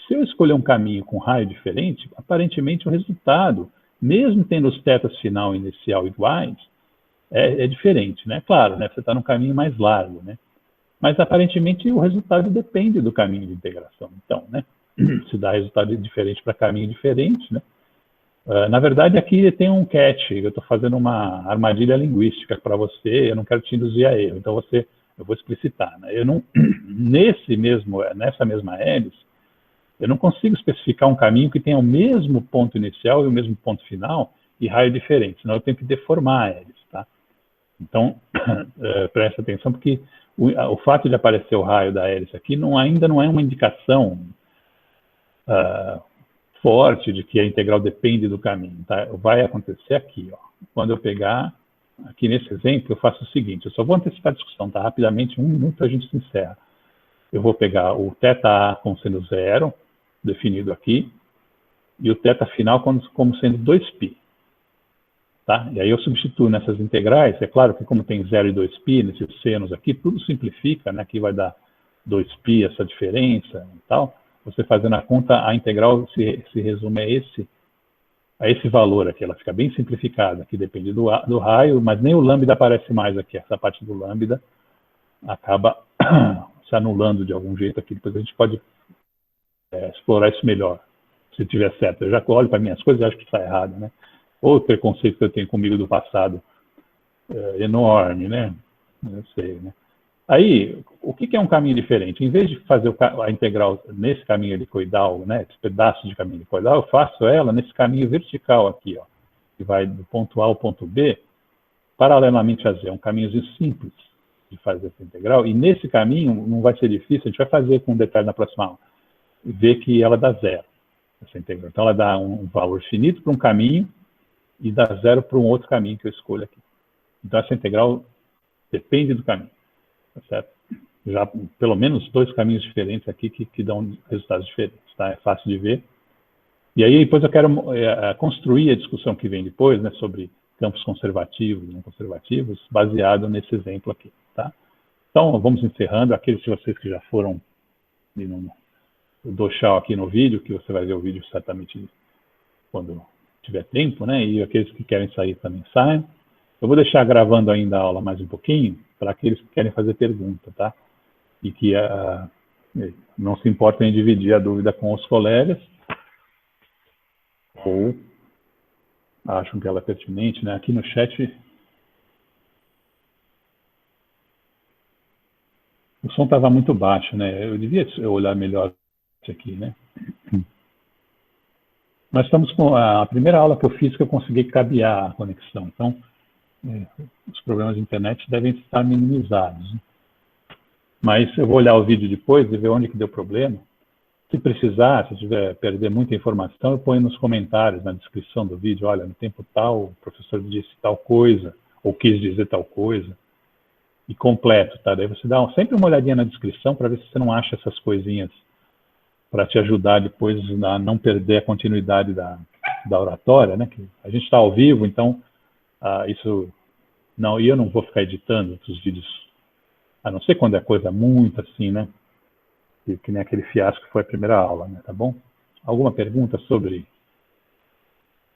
se eu escolher um caminho com raio diferente, aparentemente o resultado, mesmo tendo os tetas final e inicial iguais, é diferente, né? Claro, né? Você está num caminho mais largo, né? Mas, aparentemente, o resultado depende do caminho de integração. Então, né? Se dá resultado diferente para caminho diferente, né? Na verdade, aqui tem um catch. Eu estou fazendo uma armadilha linguística para você, eu não quero te induzir a erro. Então, eu vou explicitar. Né? Eu não, nessa mesma hélice, eu não consigo especificar um caminho que tenha o mesmo ponto inicial e o mesmo ponto final e raio diferente, senão eu tenho que deformar a hélice. Tá? Então, presta atenção, porque o fato de aparecer o raio da hélice aqui ainda não é uma indicação forte de que a integral depende do caminho. Tá? Vai acontecer aqui. Ó. Quando eu pegar, aqui nesse exemplo, eu faço o seguinte, eu só vou antecipar a discussão, tá? Rapidamente, 1 minuto a gente se encerra. Eu vou pegar o θ como sendo 0, definido aqui, e o θ final como sendo 2π. Tá? E aí eu substituo nessas integrais, é claro que como tem 0 e 2π, nesses senos aqui, tudo simplifica, né? Aqui vai dar 2π, essa diferença e tal. Você fazendo a conta, a integral se resume a esse valor aqui, ela fica bem simplificada, que depende do raio, mas nem o lambda aparece mais aqui, essa parte do lambda acaba se anulando de algum jeito aqui, depois a gente pode explorar isso melhor, se tiver certo. Eu já olho para minhas coisas e acho que está errado, né? Outro preconceito que eu tenho comigo do passado enorme, né? Eu sei, né? Aí, o que é um caminho diferente? Em vez de fazer a integral nesse caminho helicoidal, né, esse pedaço de caminho helicoidal, eu faço ela nesse caminho vertical aqui, ó, que vai do ponto A ao ponto B, paralelamente a Z. É um caminhozinho simples de fazer essa integral, e nesse caminho não vai ser difícil, a gente vai fazer com um detalhe na próxima aula, ver que ela dá 0, essa integral. Então, ela dá um valor finito para um caminho e dá 0 para um outro caminho que eu escolho aqui. Então, essa integral depende do caminho. Certo? Já pelo menos 2 caminhos diferentes aqui que dão resultados diferentes, tá? É fácil de ver. E aí depois eu quero construir a discussão que vem depois, né, sobre campos conservativos e não conservativos, baseado nesse exemplo aqui, tá? Então, vamos encerrando. Aqueles de vocês que já foram no Doshal aqui no vídeo, que você vai ver o vídeo certamente quando tiver tempo, né? E aqueles que querem sair também saiam. Eu vou deixar gravando ainda a aula mais um pouquinho, para aqueles que querem fazer pergunta, tá? E que não se importem em dividir a dúvida com os colegas, ou acham que ela é pertinente, né? Aqui no chat, o som estava muito baixo, né? Eu devia olhar melhor isso aqui, né? Nós estamos com a primeira aula que eu fiz, que eu consegui cabear a conexão, então os problemas de internet devem estar minimizados. Né? Mas eu vou olhar o vídeo depois e ver onde que deu problema. Se precisar, se tiver perder muita informação, eu ponho nos comentários, na descrição do vídeo, olha, no tempo tal, o professor disse tal coisa, ou quis dizer tal coisa, e completo, tá? Daí você dá sempre uma olhadinha na descrição para ver se você não acha essas coisinhas para te ajudar depois a não perder a continuidade da oratória, né? Que a gente está ao vivo, então isso não, e eu não vou ficar editando outros vídeos, a não ser quando é coisa muito assim, né? Que nem aquele fiasco que foi a primeira aula, né? Tá bom? Alguma pergunta sobre?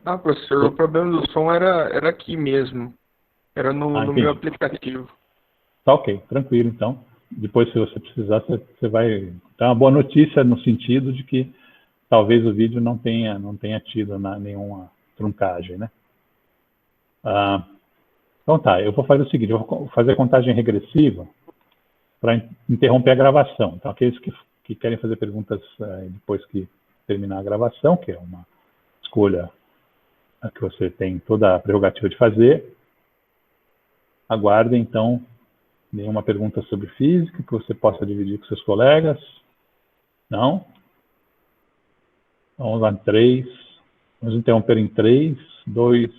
Professor, o problema do som era aqui mesmo. Era no meu aplicativo. Tá ok, tranquilo, então. Depois, se você precisar, você vai... Então, uma boa notícia no sentido de que talvez o vídeo não tenha tido nenhuma truncagem, né? Então tá, eu vou fazer o seguinte, eu vou fazer a contagem regressiva para interromper a gravação. Então, aqueles que querem fazer perguntas depois que terminar a gravação, que é uma escolha que você tem toda a prerrogativa de fazer, aguardem, então, nenhuma pergunta sobre física que você possa dividir com seus colegas. Não? Vamos lá em 3. Vamos interromper em 3, 2,